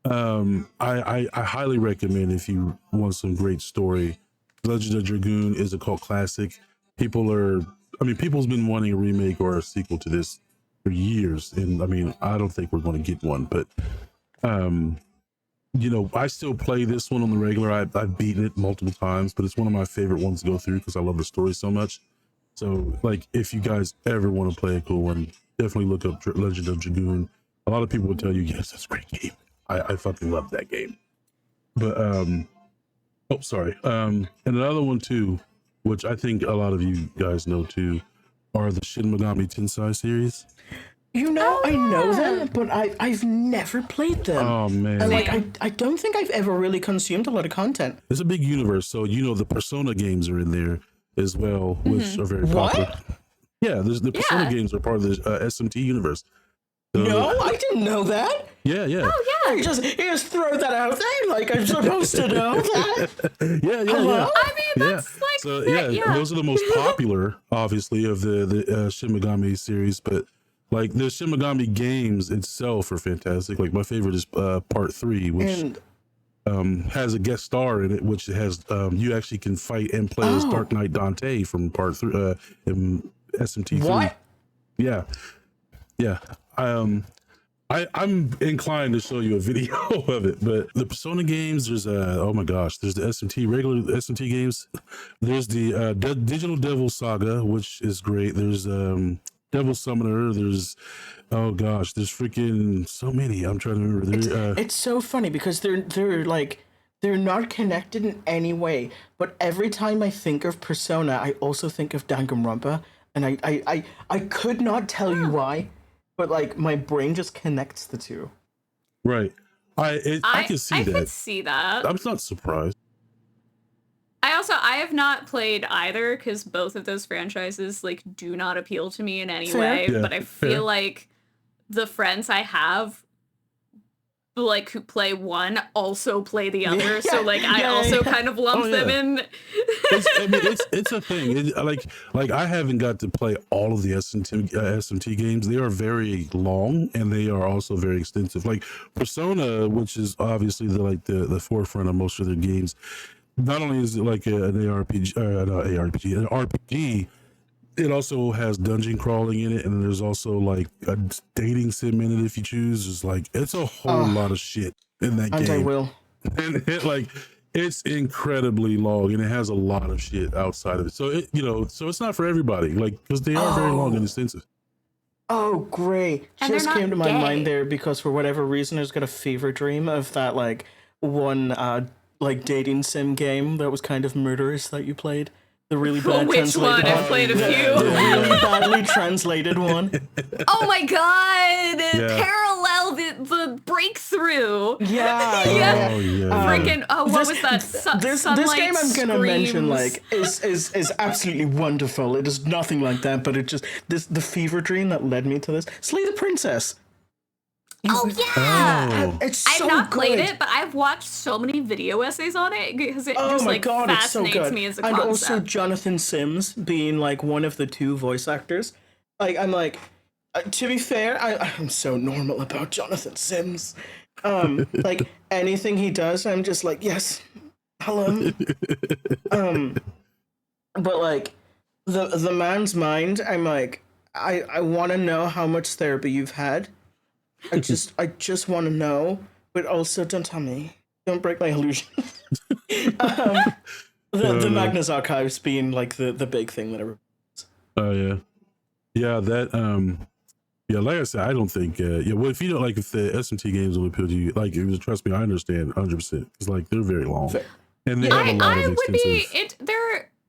I highly recommend if you want some great story. Legend of Dragoon is a cult classic. People's been wanting a remake or a sequel to this for years. And I mean, I don't think we're going to get one, but I still play this one on the regular. I've beaten it multiple times, but it's one of my favorite ones to go through because I love the story so much. So, like, if you guys ever want to play a cool one, definitely look up Legend of Dragoon. A lot of people would tell you, yes, that's a great game. I fucking love that game. But, and another one too, which I think a lot of you guys know too, are the Shin Megami Tensei series. I know them, but I've never played them. Oh man, And like I don't think I've ever really consumed a lot of content. it's a big universe. So the Persona games are in there as well, which are very popular. What? Yeah, the Persona games are part of the SMT universe. So, No, I didn't know that. Yeah. Oh yeah. You just throw that out there like I'm supposed to know that. Yeah. Hello? I mean, that's like So yeah. those are the most popular, obviously, of the Shin Megami series. But like the Shin Megami games itself are fantastic. Like my favorite is Part 3, which has a guest star in it, which has you actually can fight and play as Dark Knight Dante from Part 3 in SMT3. What? Yeah. I'm inclined to show you a video of it, but the Persona games, there's oh my gosh, there's the regular SMT games. There's the Digital Devil Saga, which is great. There's Devil Summoner. There's oh gosh, there's freaking so many. I'm trying to remember. It's so funny because they're not connected in any way. But every time I think of Persona, I also think of Danganronpa, and I could not tell you why. But like my brain just connects the two. Right. I can see that. I can see that. I'm not surprised. I have not played either because both of those franchises like do not appeal to me in any Fair. way. Yeah, but I feel like the friends I have like who play one also play the other. So like I also kind of lump them in. It's a thing. Like I haven't got to play all of the SMT games. They are very long and they are also very extensive. Like Persona, which is obviously the forefront of most of their games. Not only is it like an RPG, it also has dungeon crawling in it, and there's also like a dating sim in it if you choose. It's a whole lot of shit in that game. And I will. And it's incredibly long, and it has a lot of shit outside of it. So so it's not for everybody, like because they are very long and extensive. Oh, great! And Just they're came not to my gay. mind there because for whatever reason, I just got a fever dream of that like one like dating sim game that was kind of murderous that you played. The really bad Which one? translated I've played a The few. really badly translated one. Oh my god! Yeah. Parallel the breakthrough. Yeah. Yeah. Oh yeah. Freaking what was that? This Sunlight game I'm gonna mention Screams. like is absolutely wonderful. It is nothing like that, but it just the fever dream that led me to this. Slay the Princess. Oh yeah. Oh. It's so I've not played good. it, but I've watched so many video essays on it because it Oh just my like god, it's so fascinates good. me as a And concept. also Jonathan Sims being like one of the two voice actors. Like I'm like, to be fair, I'm so normal about Jonathan Sims. Like anything he does, I'm just like, yes, hello. But like the man's mind, I'm like, I want to know how much therapy you've had. I just want to know, but also don't tell me. Don't break my illusion. The Magnus Archives being like the big thing that Oh yeah, that yeah. Like I said, I don't think well, if you don't if the SMT games will appeal to you, trust me, I understand 100%. It's like they're very long, and they have a lot I of would be extensive.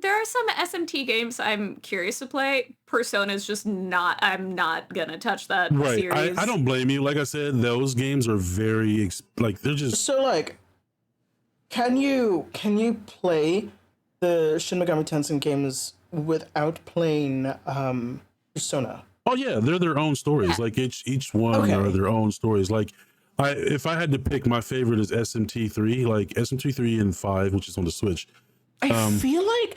there are some SMT games I'm curious to play. Persona's just not. I'm not gonna touch that Right, series. I don't blame you. Like I said, those games are very they're just So like, can you play the Shin Megami Tensei games without playing Persona? oh yeah, they're their own stories. Like each one Okay. are their own stories. Like if I had to pick, my favorite is SMT3, like SMT3 and 5, which is on the Switch. I feel like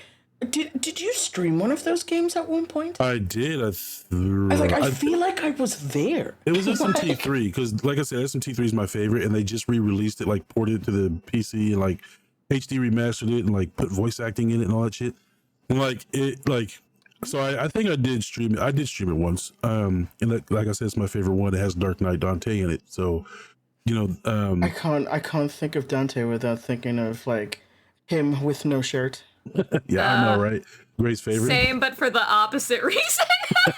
did you stream one of those games at one point? I did. I feel like I was there. It was SMT3 because, like I said, SMT3 is my favorite, and they just re-released it, like ported it to the PC and like HD remastered it and like put voice acting in it and all that shit. And so I think I did stream it. I did stream it once. And like I said, it's my favorite one. It has Dark Knight Dante in it. So, I can't think of Dante without thinking of like him with no shirt. yeah, I know, right? Grace's favorite. Same, but for the opposite reason.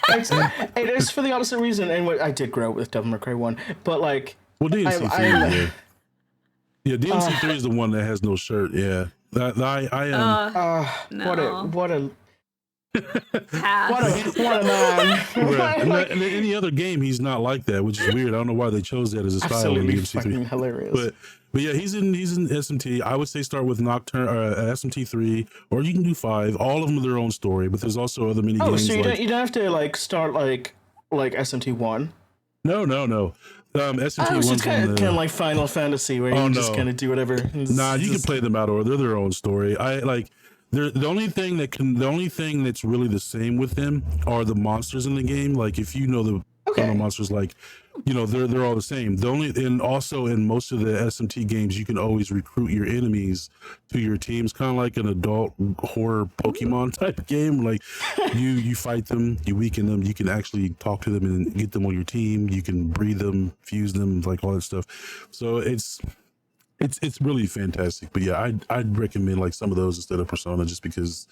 It is for the opposite reason, and I did grow up with Devil May Cry 1, but like, Well, DMC3, I'm- yeah, DMC3 is the one that has no shirt. Yeah, I am. No. what a Pass. What a man. Right. And in any other game, he's not like that, which is weird. I don't know why they chose that as a style in Absolutely DMC3. fucking hilarious. But yeah, he's in SMT. I would say start with Nocturne SMT3, or you can do 5. All of them are their own story, but there's also other mini games. So you don't have to like start like SMT1. No. SMT1 so it's kind of like Final Fantasy, where you can just kind of do whatever. Nah, you can play them out, or they're their own story. I like. The only thing that's really the same with them are the monsters in the game. Like if you know the kind of monsters, like they're all the same. And also in most of the SMT games, you can always recruit your enemies to your teams, kind of like an adult horror Pokemon type game. Like you fight them, you weaken them, you can actually talk to them and get them on your team. You can breed them, fuse them, like all that stuff. So it's really fantastic. But yeah, I'd recommend like some of those instead of Persona, just because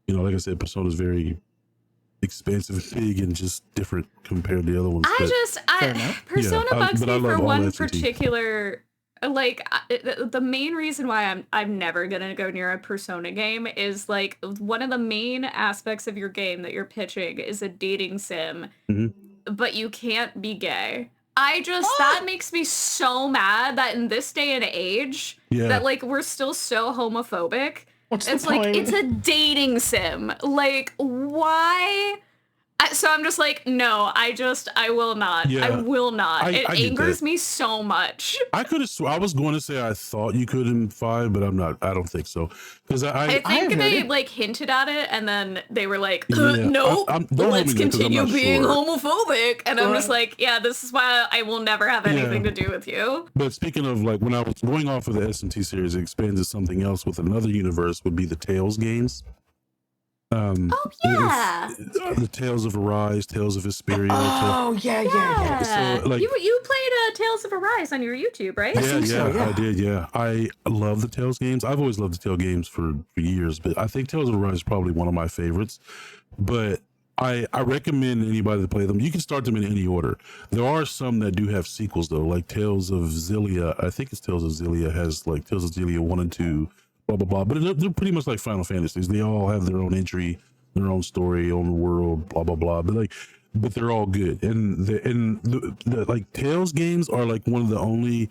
like I said, Persona is very expansive and big and just different compared to the other ones. Persona bugs me for one particular, like the main reason why I'm never gonna go near a Persona game is like one of the main aspects of your game that you're pitching is a dating sim, but you can't be gay. That makes me so mad that in this day and age that like we're still so homophobic. It's like it's a dating sim. Like why? So I'm just like, no, I will not. Yeah, I will not. It angers me so much. I was going to say I thought you could in 5, but I'm not. I don't think so. Because I think they like hinted at it, and then they were like, no, let's continue being homophobic. And I'm just like, yeah, this is why I will never have anything to do with you. But speaking of like, when I was going off of the SMT series, it expands to something else with another universe would be the Tales games. The Tales of Arise, Tales of Vesperia. Yeah. So, like, you played Tales of Arise on your YouTube, right? Yeah, I did. Yeah, I love the Tales games. I've always loved the Tales games for years, but I think Tales of Arise is probably one of my favorites. But I recommend anybody to play them. You can start them in any order. There are some that do have sequels though, like Tales of Xillia. I think it's Tales of Xillia has like Tales of Xillia 1 and 2. Blah blah blah, but they're pretty much like Final Fantasies. They all have their own entry, their own story, own world, blah blah blah. But they're all good. And the like Tales games are like one of the only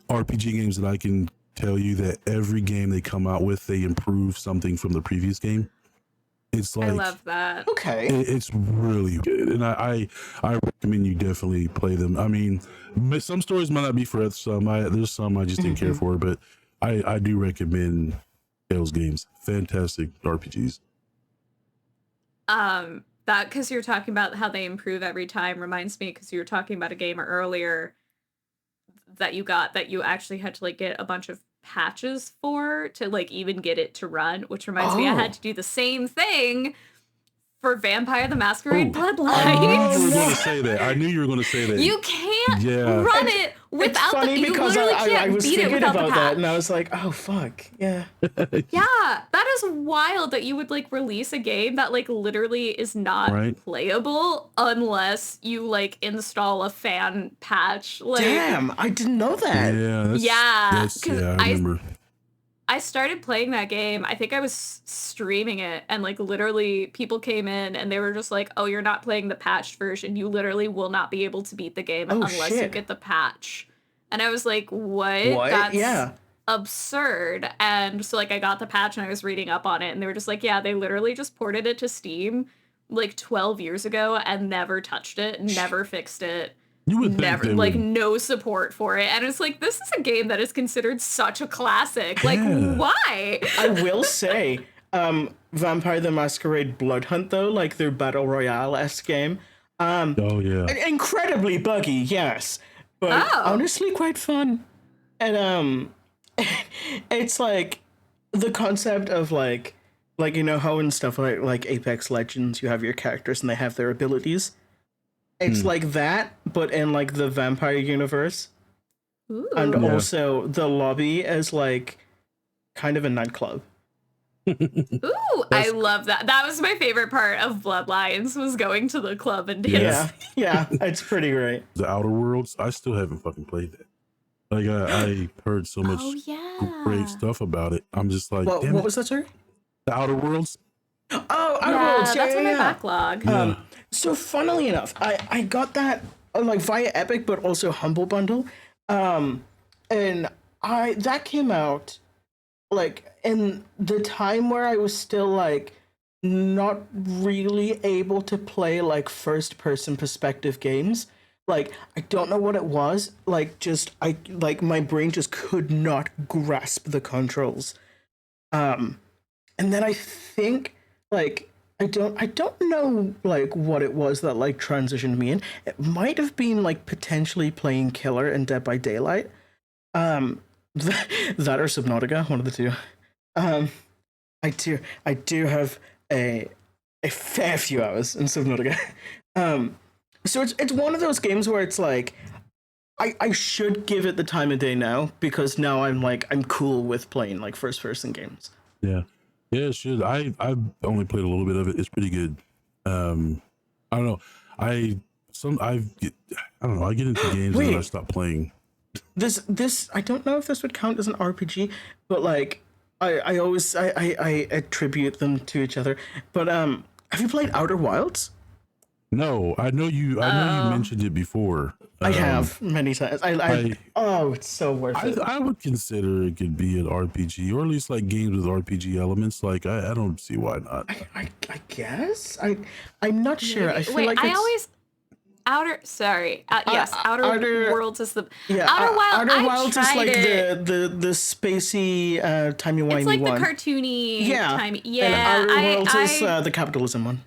RPG games that I can tell you that every game they come out with, they improve something from the previous game. It's like, I love that. Okay, it's really good, and I recommend you definitely play them. I mean, some stories might not be for some. There's some I just didn't care for, but I do recommend Tales games. Fantastic RPGs. That because you're talking about how they improve every time reminds me, because you were talking about a game earlier that you actually had to like get a bunch of patches for to like even get it to run, which reminds me I had to do the same thing for Vampire the Masquerade Bloodlines. I knew you were going to say that. You can't run it without you literally can't beat it without the patch. That, and I was like, oh fuck, yeah. Yeah, that is wild that you would like release a game that like literally is not playable unless you like install a fan patch. Like, damn, I didn't know that. Yeah, I remember. I started playing that game. I think I was streaming it, and like literally people came in and they were just like, oh, you're not playing the patched version. You literally will not be able to beat the game unless you get the patch. And I was like, what? That's absurd. And so like I got the patch and I was reading up on it, and they were just like, yeah, they literally just ported it to Steam like 12 years ago and never touched it, never fixed it. You would never like no support for it, and it's like, this is a game that is considered such a classic. Like, why? I will say, Vampire the Masquerade Bloodhunt though, like their battle royale-esque game, incredibly buggy, yes, but honestly quite fun. And it's like the concept of like you know how in stuff like Apex Legends you have your characters and they have their abilities. It's like that, but in like the vampire universe. Ooh. And also the lobby is like kind of a nightclub. Ooh, I love that. That was my favorite part of Bloodlines, was going to the club and dance. Yeah, it's pretty great. The Outer Worlds, I still haven't fucking played that. Like I heard so much great stuff about it. I'm just like, what was that, sorry? The Outer Worlds. Oh, Outer Yeah, Worlds. that's on my yeah. backlog. So funnily enough, I got that like via Epic, but also Humble Bundle, and I that came out like in the time where I was still like not really able to play like first person perspective games. Like I don't know what it was. Like just I like my brain just could not grasp the controls. And then I think like I don't know like what it was that like transitioned me in. It might have been like potentially playing Killer and Dead by Daylight. Um that or Subnautica, one of the two. Um I do have a a fair few hours in Subnautica. Um so it's one of those games where it's like I should give it the time of day now because now I'm cool with playing like first person games. Yeah. Yeah, it should. I've only played a little bit of it. It's pretty good. I don't know. I don't know. I get into games and then I Wait. stop playing. This I don't know if this would count as an RPG, but like I always I attribute them to each other. But have you played Outer Wilds? No, I know you. I know you Oh. mentioned it before. I have many times. Oh, it's so worth it. I would consider it could be an RPG, or at least like games with RPG elements. Like I don't see why not. I guess I'm not sure. I feel Wait, like I it's, always yes, Outer Worlds is the yeah, Outer Wild. Outer I Wilds is tried like it. the spacey timey-wimey It's like one. the cartoony Yeah. time. And Yeah, Outer Worlds is I the capitalism one.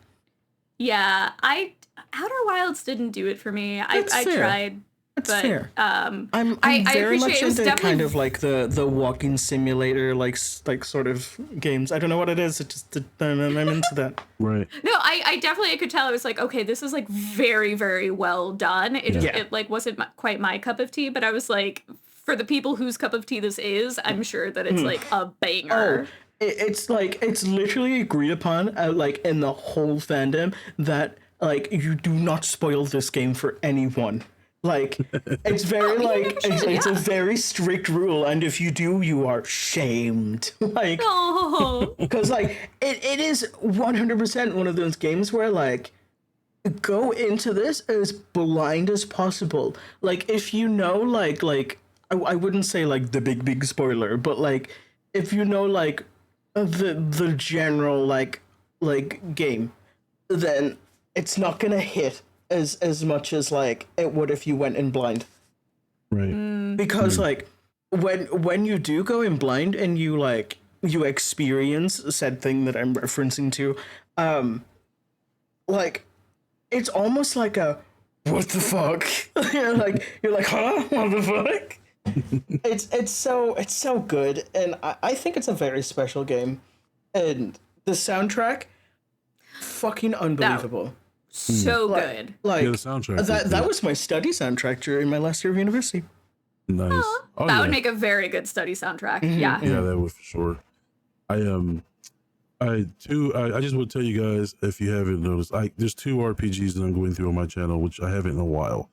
yeah, I Outer Wilds didn't do it for me. I That's fair. tried, That's but fair. I'm I very appreciate much it was into kind definitely of like the walking simulator like sort of games. I don't know what it is. It just I'm into that. Right. no, I definitely could tell. I was like, okay, this is like very very well done. It like wasn't quite my cup of tea, but I was like, for the people whose cup of tea this is, I'm sure that it's like a banger. It's like it's literally agreed upon like in the whole fandom that like you do not spoil this game for anyone. Like it's very like it's a very strict rule, and if you do, you are shamed. Like Oh, because like it is 100% one of those games where like go into this as blind as possible. Like if you know like I wouldn't say like the big spoiler, but like if you know like the general like game, then it's not gonna hit as much as like it would if you went in blind. Right. Because like when you do go in blind and you experience said thing that I'm referencing to, like it's almost like a what the fuck? you're like huh, what the fuck? it's so good, and I think it's a very special game, and the soundtrack fucking unbelievable. so good. Like Yeah, the soundtrack is that good. was my study soundtrack during my last year of university. Nice. Oh, That yeah. would make a very good study soundtrack. Mm-hmm. Yeah. Yeah, that would for sure. I just want to tell you guys, if you haven't noticed, there's two RPGs that I'm going through on my channel, which I haven't in a while,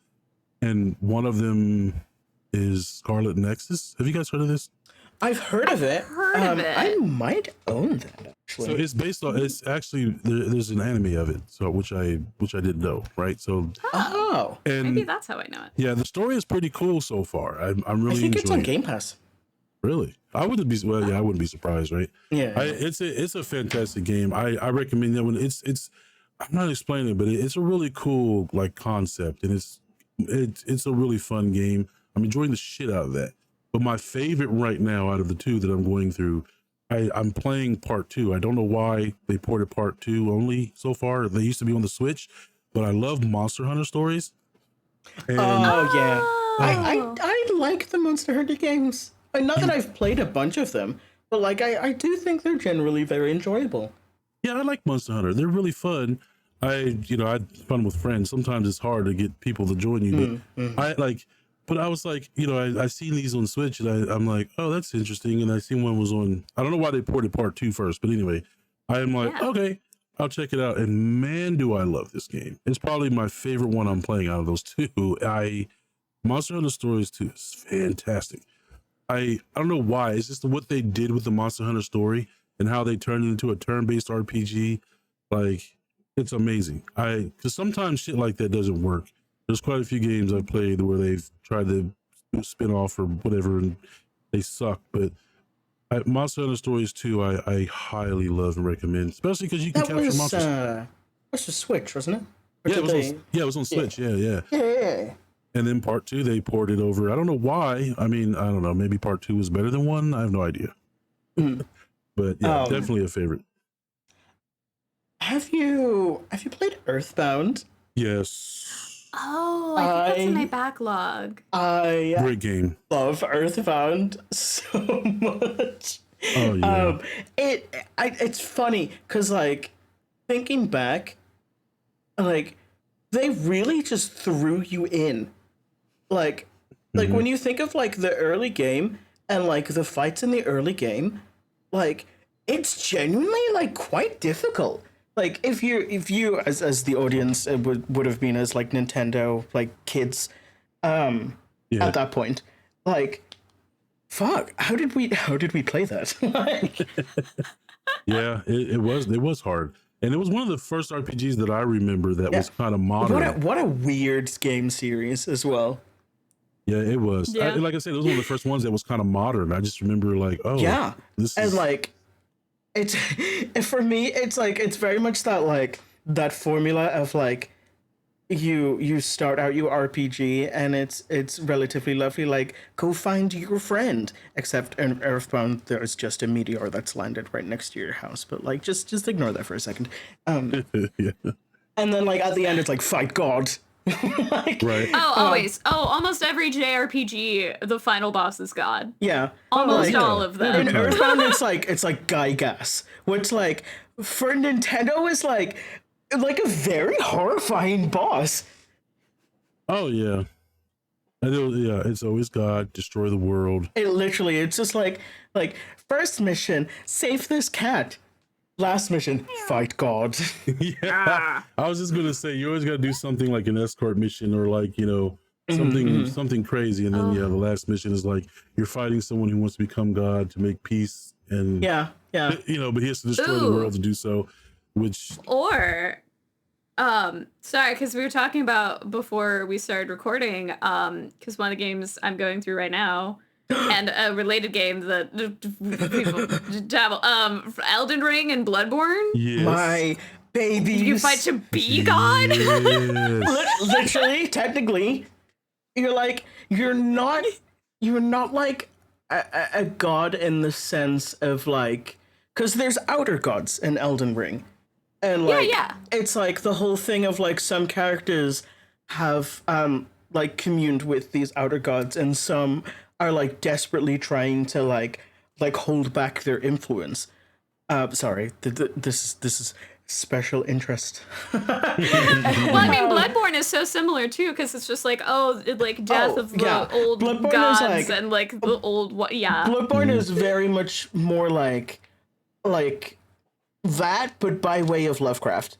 and one of them is Scarlet Nexus. Have you guys heard of this? I've heard of it. heard of it. I might own that actually. So it's based on. It's actually there's an anime of it, so which I didn't know, right? So Oh, and Maybe that's how I know it. yeah, the story is pretty cool so far. I'm I really think it's on enjoying it. Game Pass. Really, I wouldn't be. Well, yeah, I wouldn't be surprised, right? Yeah. It's a fantastic game. I recommend that one. It's I'm not explaining it, but it's a really cool like concept, and it's a really fun game. I'm enjoying the shit out of that. But my favorite right now out of the two that I'm going through, I'm playing part two. I don't know why they ported part two only so far. They used to be on the Switch, but I love Monster Hunter stories. And Oh yeah. Oh. I like the Monster Hunter games. Not that I've played a bunch of them, but like I do think they're generally very enjoyable. yeah, I like Monster Hunter. They're really fun. I had fun with friends. Sometimes it's hard to get people to join you, but but I was like, I seen these on Switch, and I'm like, oh, that's interesting. And I seen one was on. I don't know why they ported part two first, but anyway, I am like, Yeah. okay, I'll check it out. And man, do I love this game! It's probably my favorite one I'm playing out of those two. Monster Hunter Stories 2 is fantastic. I don't know why. It's just what they did with the Monster Hunter story and how they turned it into a turn-based RPG. Like, it's amazing. Because sometimes shit like that doesn't work. There's quite a few games I've played where they've tried to do a spin-off or whatever and they suck. But Monster Hunter Stories 2, I highly love and recommend, especially because you can That capture was monsters. what's the Switch, wasn't it? Or Yeah, did it was on Switch. Yeah. Yeah. And then part 2, they ported over. I don't know why. I mean, I don't know. Maybe part 2 was better than 1. I have no idea. Mm. But yeah, definitely a favorite. Have you played Earthbound? Yes. Oh, I think that's in my backlog. I Great game. love Earthbound so much. Oh yeah. It's funny because like thinking back, like they really just threw you in. Like when you think of like the early game and like the fights in the early game, like it's genuinely like quite difficult. Like if you as the audience would have been as like Nintendo like kids at that point, like fuck, how did we play that? Like, Yeah, it was hard. And it was one of the first RPGs that I remember that was kind of modern. what a weird game series as well. Yeah, it was. Yeah. Like I said, it was one of the first ones that was kind of modern. I just remember like, oh, Yeah. this And is like it's for me it's like it's very much that like that formula of like you start out your RPG and it's relatively lovely, like go find your friend, except in Earthbound there's just a meteor that's landed right next to your house, but like just ignore that for a second. yeah. And then like at the end it's like fight God. Like, Right. Oh, always. Almost every JRPG, the final boss is God. yeah. Almost Like, all of in them. Earthbound it's like Gygas, which like for Nintendo is like a very horrifying boss. Oh yeah. It's always God, destroy the world. It's just like first mission, save this cat. Last mission, fight God. Yeah. I was just gonna say you always gotta do something like an escort mission or like, something crazy. And then the last mission is like you're fighting someone who wants to become God to make peace and Yeah. but he has to destroy the world to do so, which Or, sorry, because we were talking about before we started recording, because one of the games I'm going through right now, and a related game that people dabble, Elden Ring and Bloodborne. yes. My babies. You fight to be God. Yes. Literally, technically, you're not like a god in the sense of like, because there's outer gods in Elden Ring, and like it's like the whole thing of like some characters have like communed with these outer gods, and some are like desperately trying to like hold back their influence. Sorry, this is special interest. Well, I mean, Bloodborne is so similar too, because it's just like, death of the old Bloodborne gods is like, and like the old Bloodborne is very much more like that, but by way of Lovecraft.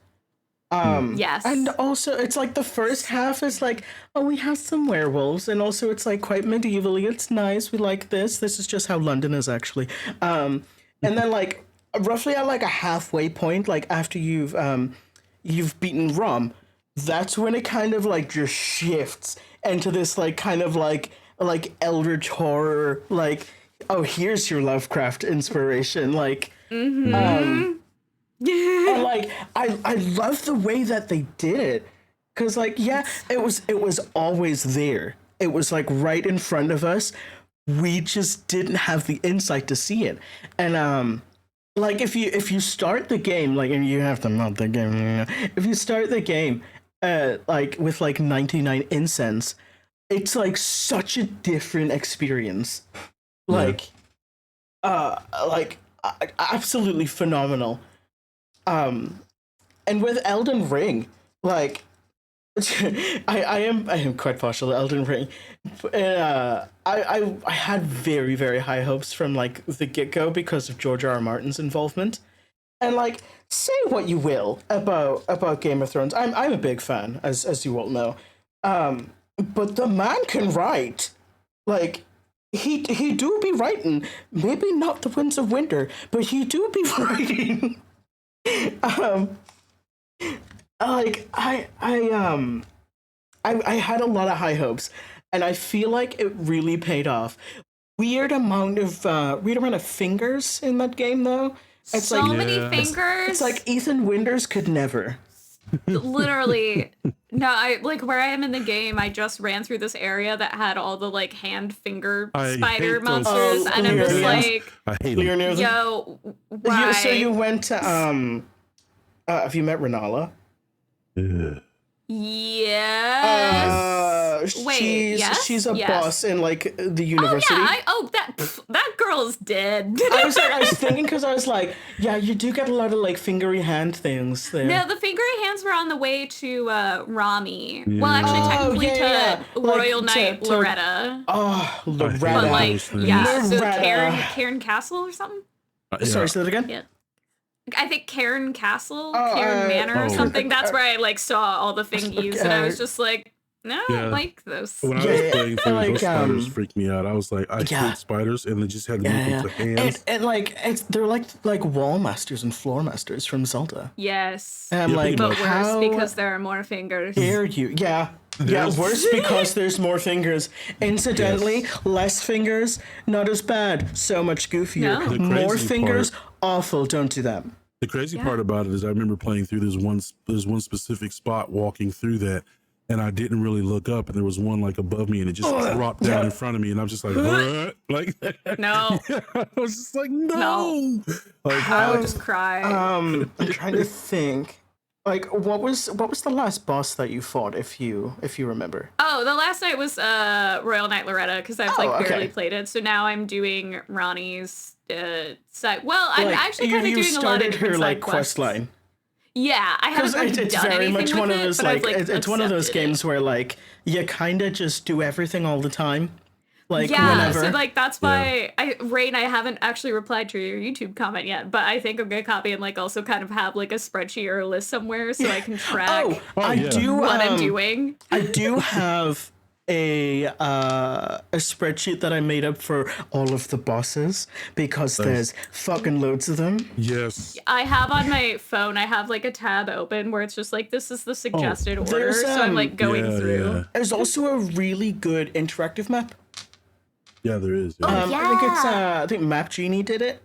Yes. And also it's like the first half is like, oh, we have some werewolves, and also it's like quite medievally, it's nice, we like this is just how London is actually. And then like roughly at like a halfway point, like after you've beaten Rom, that's when it kind of like just shifts into this like kind of like eldritch horror, like, oh, here's your Lovecraft inspiration, like and like I love the way that they did it, because like it was always there, it was like right in front of us, we just didn't have the insight to see it. And like if you start the game, like, and you have to mount the game, if you start the game like with like 99 incense, it's like such a different experience, like absolutely phenomenal. And with Elden Ring, like I am quite partial to Elden Ring. I had very, very high hopes from like the get-go because of George R.R. Martin's involvement. And like, say what you will about Game of Thrones, I'm a big fan, as you all know. But the man can write. Like, he do be writing. Maybe not the Winds of Winter, but he do be writing. Like I had a lot of high hopes, and I feel like it really paid off. Weird amount of fingers in that game though. It's So like many Yeah. fingers. it's like Ethan Winters could never. Literally. No, I like where I am in the game, I just ran through this area that had all the like hand finger I spider hate those monsters, and I'm just yeah. like, I hate them. You're near the- yo, why? So you went to have you met Renala? Ugh. Yes. Wait, she's yes? she's a Yes. boss in like the Oh university. yeah, that girl's dead. I was thinking because I was like, yeah, you do get a lot of like fingery hand things there. No, the fingery hands were on the way to Rami. Well, actually, technically yeah. to Like, Royal Knight to- Loretta. Oh, Loretta. But like, those things. yeah, so Loretta. Karen Castle or something. Yeah. Sorry, say that again. Yeah. I think Cairn Castle, Oh, Cairn Manor or oh. something. That's where I like saw all the thingies, and I was just like, no, I Yeah. don't like this. When I Yeah, was playing through, like, those spiders freaked me out. I was like, I yeah. hate spiders, and they just had to Yeah, move yeah. with the hands. And like they're like wall masters and floor masters from Zelda. Yes, And I'm Yeah, like, pretty but much. worse how because there are more fingers. dare you? Yeah. Yeah, There's- worse because there's more fingers. Incidentally, less fingers, not as bad. So much goofier. No. The More crazy fingers, part- awful. Don't do that. The crazy Yeah. part about it is I remember playing through there's one specific spot walking through that, and I didn't really look up, and there was one like above me, and it just dropped down in front of me, and I'm just like, what? Like, No, I was just like, no. Like, I would just cry. I'm trying to think. Like, what was the last boss that you fought, if you remember? Oh, the last night was Royal Knight Loretta because I've Oh, like barely okay. played it. So now I'm doing Ronnie's side. Well, I'm Like, actually kind of you doing a lot of started different her side like quests. quest line. Yeah, I haven't Because really it's done very anything much with one of it, those but I've, like it's one of those accepted it. games where like you kind of just do everything all the time. Like Yeah, whenever. so like that's why Rain, I haven't actually replied to your YouTube comment yet, but I think I'm gonna copy and like also kind of have like a spreadsheet or a list somewhere so I can track Oh, I yeah. do. what I'm doing. I do have a spreadsheet that I made up for all of the bosses because there's fucking loads of them. yes. I have on my phone, I have like a tab open where it's just like this is the suggested order, there's, so I'm like going yeah, through. yeah. There's also a really good interactive map. Yeah, there is. Yeah. I think Map Genie did it.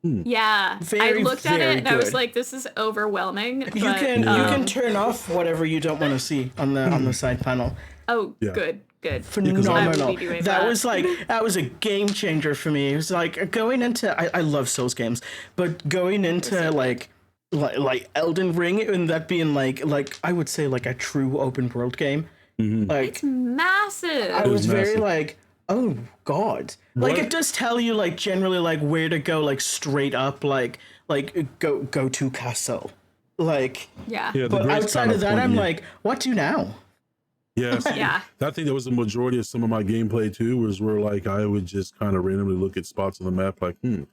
Yeah, Very, I looked at very it and I was good. like, this is overwhelming. You but, can you can turn off whatever you don't want to see on the side panel. Oh, Yeah. good. I will Phenomenal. be doing That was like that was a game changer for me. It was like going into I love Souls games, but going into like Elden Ring and that being like I would say like a true open world game. Like massive. I was was very massive. like, oh god. Like What? it does tell you like generally like where to go like straight up like go to castle. Like yeah. Yeah, the but grace outside kind of that pointed I'm you. like, what do now? Yes. Yeah. I think that was the majority of some of my gameplay too, was where like I would just kind of randomly look at spots on the map, like, wonder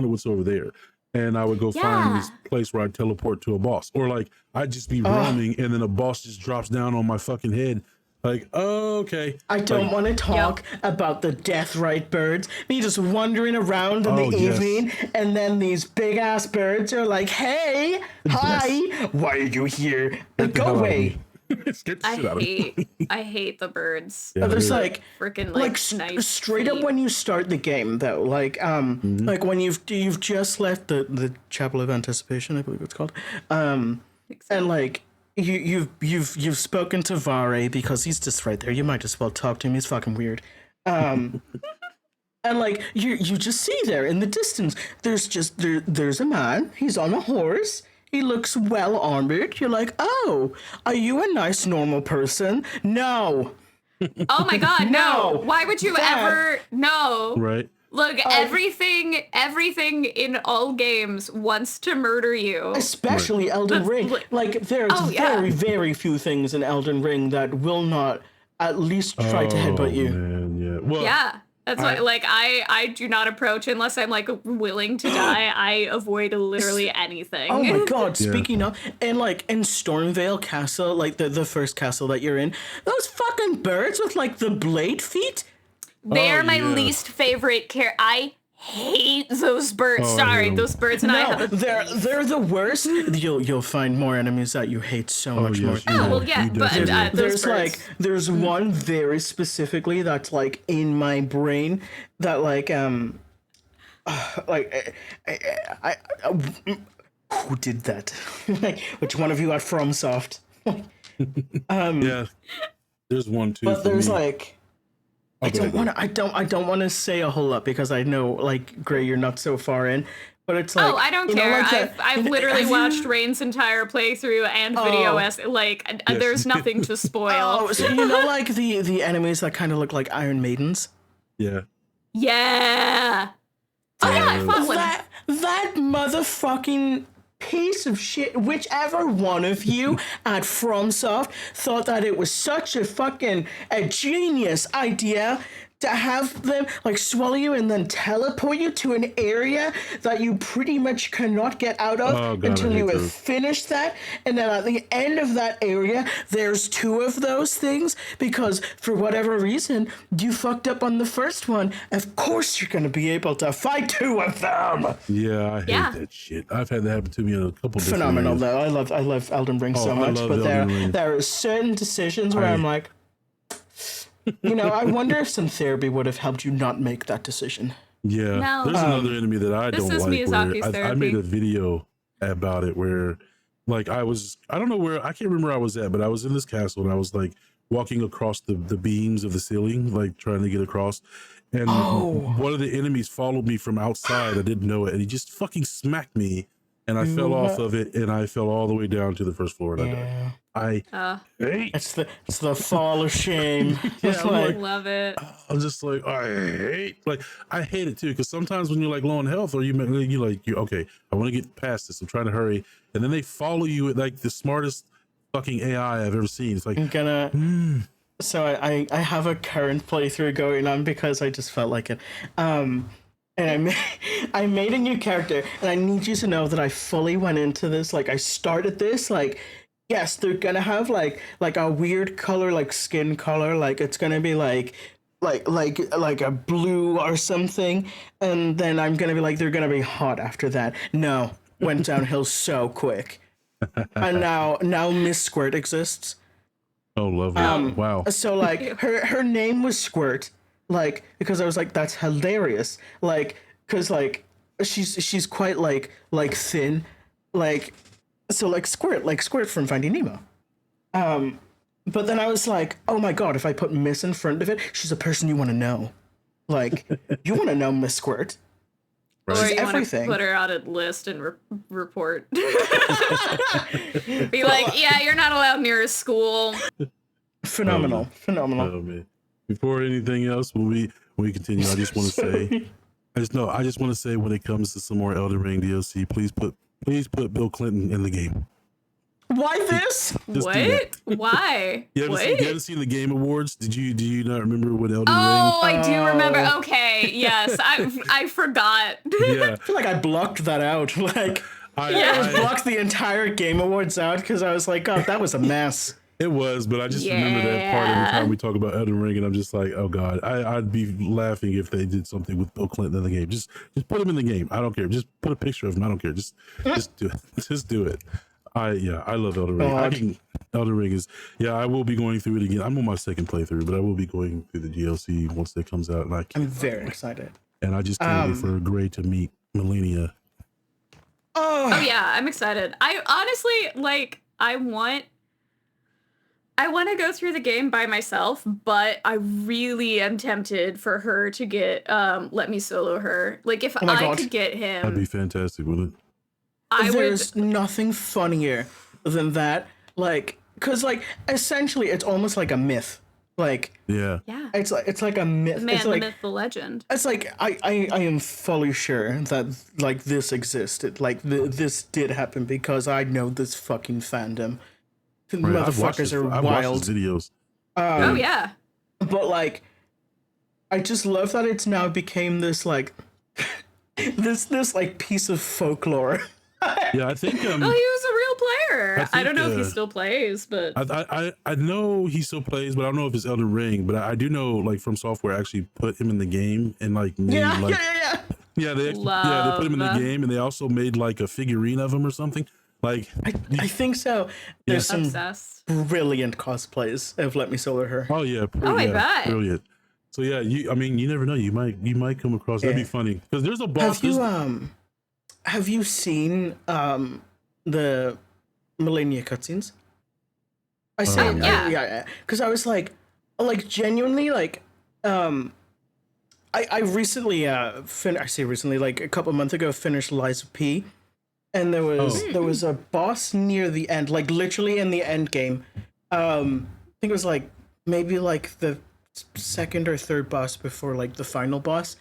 what's over there. And I would go find Yeah. this place where I'd teleport to a boss. Or like I'd just be roaming and then a boss just drops down on my fucking head. Like, oh, okay. I don't want to talk about the death right birds. Me just wandering around in Oh, the yes. evening, and then these big ass birds are like, "Hey, hi, why are you here? Get the Go hell out of away." me. Scared the shit out of me. I hate the birds. Yeah, There's dude. like Freaking like like nice. straight up when you start the game though, like like when you've just left the Chapel of Anticipation, I believe it's called, and like you've spoken to Vare because he's just right there. You might as well talk to him. He's fucking weird. And like you just see there in the distance, there's a man. He's on a horse. He looks well armored. You're like, oh, are you a nice normal person? No. Oh my god, no. No. Why would you That- ever no. Right. Look, everything in all games wants to murder you. Especially Elden Ring. Like there's Oh, yeah. very, very few things in Elden Ring that will not at least try to headbutt you. Man, yeah. Well, Yeah. That's why like I do not approach unless I'm like willing to die. I avoid literally anything. Oh my god, Yeah. speaking of, and like in Stormvale Castle, like the first castle that you're in, those fucking birds with like the blade feet. They Oh, are my yeah. least favorite I hate those birds. Oh, I hate Sorry, 'em. those birds and I No, have a they're the worst. You'll find more enemies that you hate so much more. yes, you Oh, will. well, yeah, You but definitely will. those There's birds. there's one very specifically that's like in my brain that like like who did that? Like which one of you at FromSoft? Yeah, there's one too. But for there's me. like Oh, go ahead. I don't want to say a whole lot because I know like Gray, you're not so far in. But it's like Oh, I don't you know, care. like that- I've literally watched Rain's entire playthrough and video like Yes. there's nothing to spoil. Oh, so you know like the enemies that kind of look like Iron Maidens? Yeah. Yeah. Oh yeah, I fought one. That motherfucking piece of shit, whichever one of you at FromSoft thought that it was such a genius idea to have them like swallow you and then teleport you to an area that you pretty much cannot get out of Oh, God, until I you hate have those. finished that. And then at the end of that area, there's two of those things because for whatever reason, you fucked up on the first one. Of course, you're going to be able to fight two of them. Yeah, I hate Yeah. that shit. I've had that happen to me in a couple different Phenomenal areas. though. I love Elden Ring so I much, love but Elden Ring. there are certain decisions where I'm like, you know, I wonder if some therapy would have helped you not make that decision. Yeah, No. there's another enemy that I this don't is like. Miyazaki's Where I made therapy. a video about it where, like, I don't know where, I can't remember where I was at, but I was in this castle and I was like walking across the beams of the ceiling, like trying to get across. And one of the enemies followed me from outside. I didn't know it, and he just fucking smacked me, and I fell off of it, and I fell all the way down to the first floor, and I died. I hate. It's the fall of shame. It's I'm like, Love it. I'm just like I hate it too because sometimes when you're like low on health or you okay, I want to get past this, I'm trying to hurry, and then they follow you with like the smartest fucking AI I've ever seen. It's like I'm gonna. So I have a current playthrough going on because I just felt like it. And I made a new character, and I need you to know that I fully went into this. Like I started this like. Yes, they're gonna have like a weird color, like skin color, like it's gonna be like a blue or something, and then I'm gonna be like they're gonna be hot after that. No, went downhill so quick, and now Miss Squirt exists. oh lovely. Wow. So like her name was Squirt, like because I was like that's hilarious, like because like she's quite like thin, like. So like Squirt from Finding Nemo. But then I was like, oh my god, if I put Miss in front of it, she's a person you want to know. Like, you want to know Miss Squirt. Or She's you want to everything. put her on a list and report. Be like, yeah, you're not allowed near a school. Phenomenal. Oh man. Before anything else, when we continue, I just want to say, I just want to say when it comes to some more Elden Ring DLC, please put Bill Clinton in the game. Why this? Just do What? that. Why? You What? haven't seen the Game Awards? Do you not remember when Elden Oh, I do Oh. remember. Okay, yes, I forgot. Ring? Yeah, I feel like I blocked that out. Like, I I, blocked the entire Game Awards out because I was like, God, that was a mess. it was, but I just remember that part every Yeah. time we talk about Elden Ring, and I'm just like, oh god, I'd be laughing if they did something with Bill Clinton in the game. Just put him in the game. I don't care. Just put a picture of him. I don't care. Just do it. Just do it. I love Elden Ring. Elden Ring is I will be going through it again. I'm on my second playthrough, but I will be going through the DLC once that comes out, and I'm very excited. and I just can't wait for Gray to meet Melania. Oh yeah, I'm excited. I honestly like. I want to go through the game by myself, but I really am tempted for her to get let me solo her. Like if my I God. could get I'd be him, fantastic with it. I would. There's nothing funnier than that. Like, cause like essentially it's almost like a myth. Like Yeah. Yeah. it's like a myth. The man, It's the like myth, the legend. it's like I am fully sure that like this existed. Like this did happen because I know this fucking fandom. Right, I've watched Motherfuckers are I've watched wild. his videos. Oh yeah. But like I just love that it's now became this like this like piece of folklore. Yeah, I think Oh, he was a real player. I don't think, know if he still plays, but I know he still plays, but I don't know if it's Elden Ring. But I do know like From Software actually put him in the game and like made Yeah, like yeah. Yeah, they put him in the game, and they also made like a figurine of him or something. Like I think so. There's some Obsessed. brilliant cosplays of Let Me Solar Her. oh yeah, I bet. brilliant. So yeah, I mean, you never know. You might come across. That'd be funny because there's a boss. Have you seen the Millennia cutscenes? I say yeah. because I was like genuinely like I recently I say recently, like a couple months ago, finished Lies of P, and there was a boss near the end, like literally in the end game. I think it was like maybe like the second or third boss before like the final boss.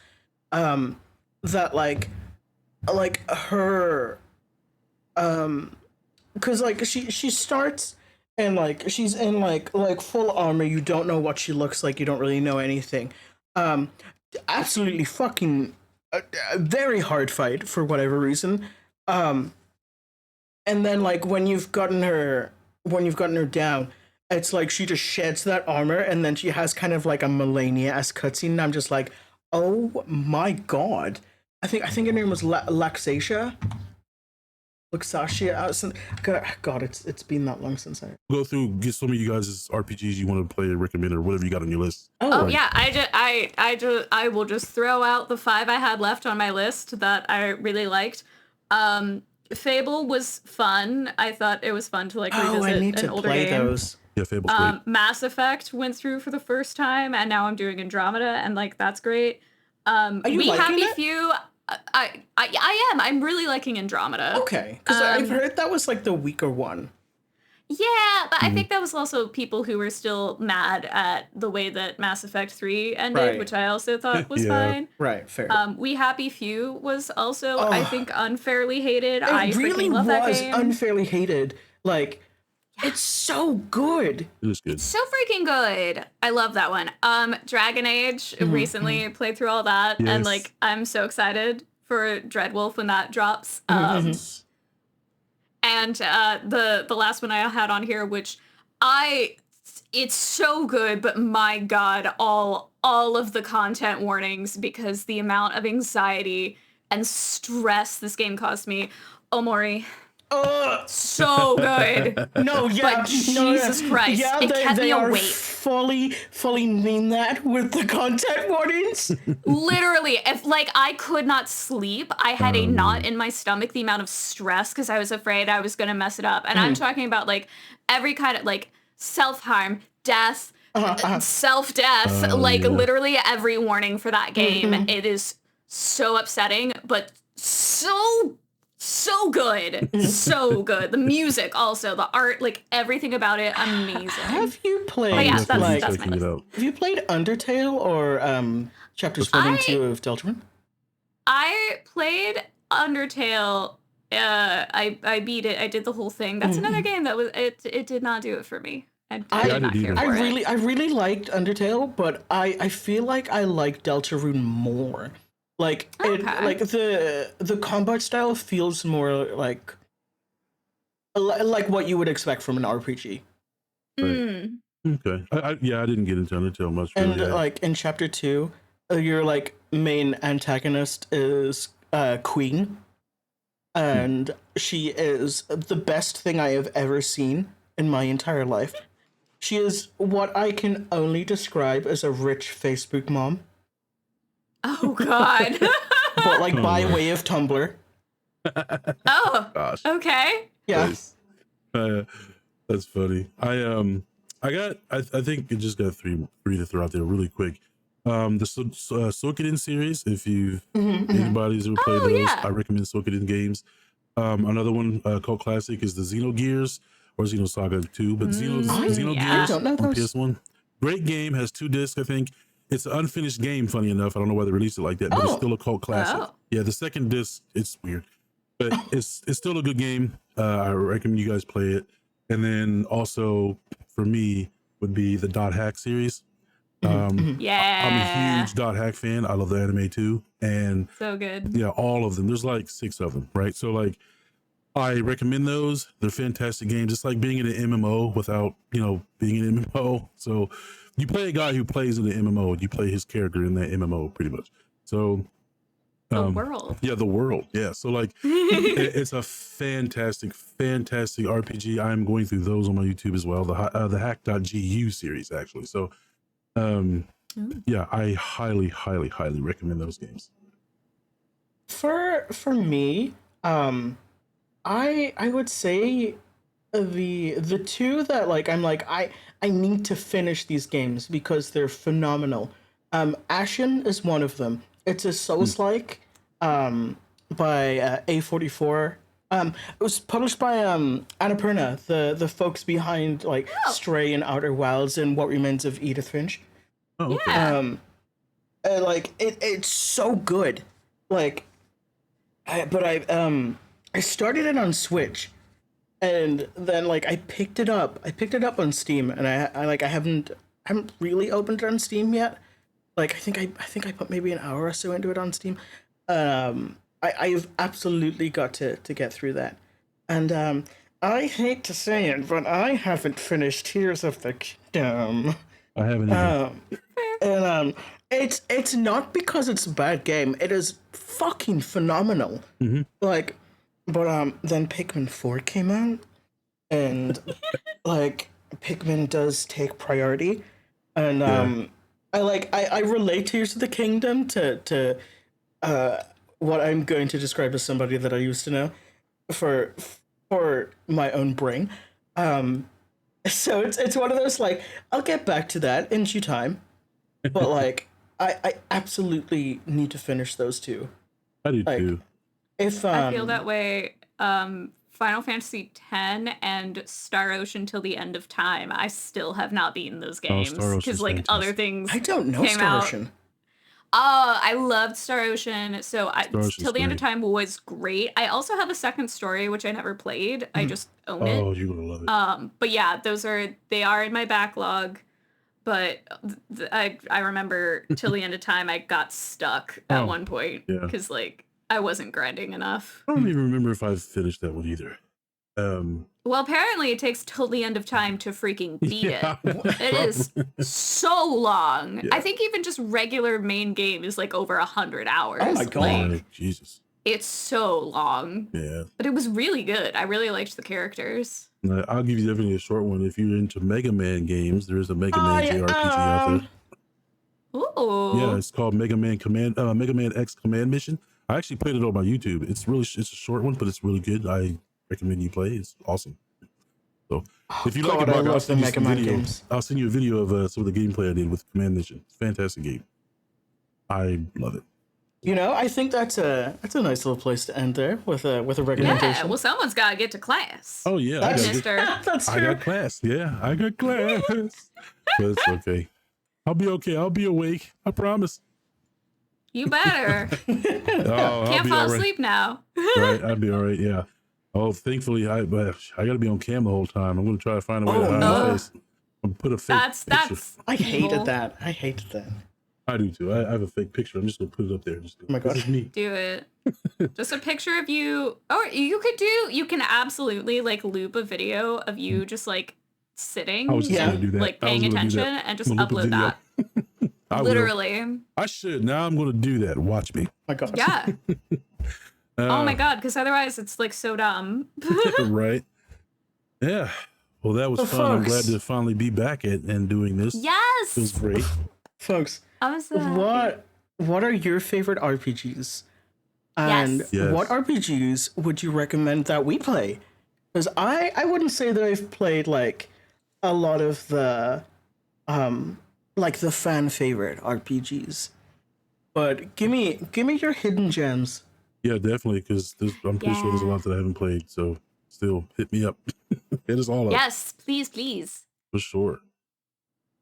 That like her because like she starts and like she's in like full armor. You don't know what she looks like. You don't really know anything. Absolutely fucking a very hard fight for whatever reason. And then like when you've gotten her down, it's like she just sheds that armor, and then she has kind of like a Melania-esque cutscene. And I'm just like, oh my god. I think her name was Laxatia. God, it's been that long since I go through, get some of you guys' RPGs you want to play, recommend, or whatever you got on your list. Oh yeah, I will just throw out the 5 I had left on my list that I really liked. Fable was fun. I thought it was fun to like revisit I need an to older play game. those. Yeah, Fable's great. Mass Effect went through for the first time, and now I'm doing Andromeda, and like that's great. Are you We liking Happy it? Few. I am. I'm really liking Andromeda. Okay, because I've heard that was like the weaker one. Yeah, but I think that was also people who were still mad at the way that Mass Effect 3 ended, Right. which I also thought was Yeah. fine. Right, fair. We Happy Few was also, I think, unfairly hated. I It really freaking love that was game. unfairly hated. Like, it's so good. It was good. So freaking good. I love that one. Dragon Age, recently played through all that, and Yes. like I'm so excited for Dreadwolf when that drops. And the last one I had on here, which it's so good, but my god, all of the content warnings, because the amount of anxiety and stress this game caused me. Omori. So good. No, yeah, But Jesus Christ, yeah, it kept me are awake. fully mean that with the content warnings. Literally, if like I could not sleep, I had a knot in my stomach, the amount of stress, because I was afraid I was gonna mess it up. And I'm talking about like every kind of like self-harm, death, self-death, like literally every warning for that game. It is so upsetting, but so good. So good. The music also, the art, like everything about it, amazing. Have you played But yeah, Definitely that's my checking it list. out. Have you played Undertale or chapters 1 and 2 of Deltarune? I played Undertale. I beat it. I did the whole thing. That's another game that was it did not do it for me. I did not care for it. I really liked Undertale, but I feel like I like Deltarune more. Like the combat style feels more like what you would expect from an RPG. Right. Okay. I didn't get into Undertale much. Really, And like in chapter 2, your like main antagonist is Queen, and she is the best thing I have ever seen in my entire life. She is what I can only describe as a rich Facebook mom, Oh god. but like by way of Tumblr. Oh. Gosh. Okay. Yeah. Nice. That's funny. I think I just got three to throw out there really quick. The Sokoden series, if you anybody's ever played those, yeah. I recommend Sokoden games. Another one called classic is the Xenogears or Xenosaga 2, but Xenogears yeah. I don't know on those. PS1. Great game, has 2 discs, I think. It's an unfinished game, funny enough. I don't know why they released it like that, but it's still a cult classic. Oh. Yeah, the second disc, it's weird, but it's still a good game. I recommend you guys play it. And then also for me would be the Dot Hack series. Yeah. I'm a huge Dot Hack fan. I love the anime too, and So good. yeah, all of them. There's like 6 of them, right? So like, I recommend those. They're fantastic games. It's like being in an MMO without being an MMO. So you play a guy who plays in the MMO. You play his character in that MMO, pretty much. So The world. Yeah, the world. Yeah. So like it's a fantastic RPG. I'm going through those on my YouTube as well. The hack.gu series actually. So yeah, I highly recommend those games. For me, I would say the two that like I'm like I need to finish these games because they're phenomenal. Ashen is one of them. It's a Souls-like by A44. It was published by Annapurna, the folks behind like Stray and Outer Wilds and What Remains of Edith Finch. Oh, okay. Yeah. Like it's so good. Like I started it on Switch, and then like I picked it up. I picked it up on Steam, and I haven't really opened it on Steam yet. Like I think I put maybe an hour or so into it on Steam. I've absolutely got to get through that, and I hate to say it, but I haven't finished Tears of the Kingdom. I haven't either. And it's not because it's a bad game. It is fucking phenomenal. Mm-hmm. Like, but then Pikmin 4 came out, and like Pikmin does take priority, and I relate Tears of the Kingdom to what I'm going to describe as somebody that I used to know for my own brain. So it's one of those like I'll get back to that in due time, but like I absolutely need to finish those two. I do like, too. I feel that way. Final Fantasy X and Star Ocean Till the End of Time. I still have not beaten those games because like fantastic. other things. I don't know came Star out. Ocean. I loved Star Ocean. So Ocean's Till the End of great. Time was great. I also have a second story which I never played. I just own it. Oh, you're gonna love it. But yeah, they are in my backlog. But I remember Till the End of Time I got stuck at one point because like I wasn't grinding enough. I don't even remember if I've finished that one either. Well, apparently it takes till the end of time to freaking beat Yeah, it. It is so long. Yeah. I think even just regular main game is like over 100 hours. Oh my God. Like, Jesus. it's so long. Yeah. But it was really good. I really liked the characters. I'll give you definitely a short one. If you're into Mega Man games, there is a Mega Man JRPG out there. Ooh. Yeah, it's called Mega Man X Command Mission. I actually played it on my YouTube. It's a short one, but it's really good. I recommend you play. It's awesome. So if you like it, Mark, I'll send you some video. Games. I'll send you a video of some of the gameplay I did with Command Mission. It's a fantastic game. I love it. You know, I think that's a nice little place to end there with a recommendation. Yeah, well, someone's got to get to class. Oh yeah, Mister. That's I true. got class. Yeah, I got class. But it's okay. I'll be okay. I'll be awake. I promise. You better. Oh, Can't fall asleep now. Right, I'll be all right. Yeah. Oh, thankfully, I got to be on cam the whole time. I'm going to try to find a way to hide my face. I'm gonna put a fake picture. That's I hated evil. that. I hated that. I do too. I have a fake picture. I'm just gonna put it up there. Just go, Oh my God. This is me. Do it. Just a picture of you. Or you can absolutely like loop a video of you just like sitting, I was just Yeah. gonna do that. like I was paying gonna do attention that. and just I'm gonna loop a upload that. video. I will. Literally. I should. Now I'm gonna do that. Watch me. Oh my God. Yeah. Oh my Uh, God, because otherwise it's like so dumb. Right. Yeah. Well, that was So fun. I'm glad folks- to finally be back and doing this. Yes. It was great. Folks, I was what are your favorite RPGs? And Yes. Yes. what RPGs would you recommend that we play? Because I wouldn't say that I've played like a lot of the like the fan favorite RPGs. But give me your hidden gems. Yeah, definitely. Because I'm pretty sure there's a lot that I haven't played. So still hit me up. Hit us all up Yes, please. for sure.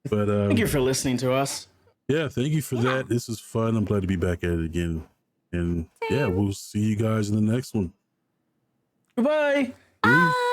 But Thank you for listening to us. yeah, thank you for that. This is fun. I'm glad to be back at it again. And yeah, we'll see you guys in the next one. Goodbye. Bye.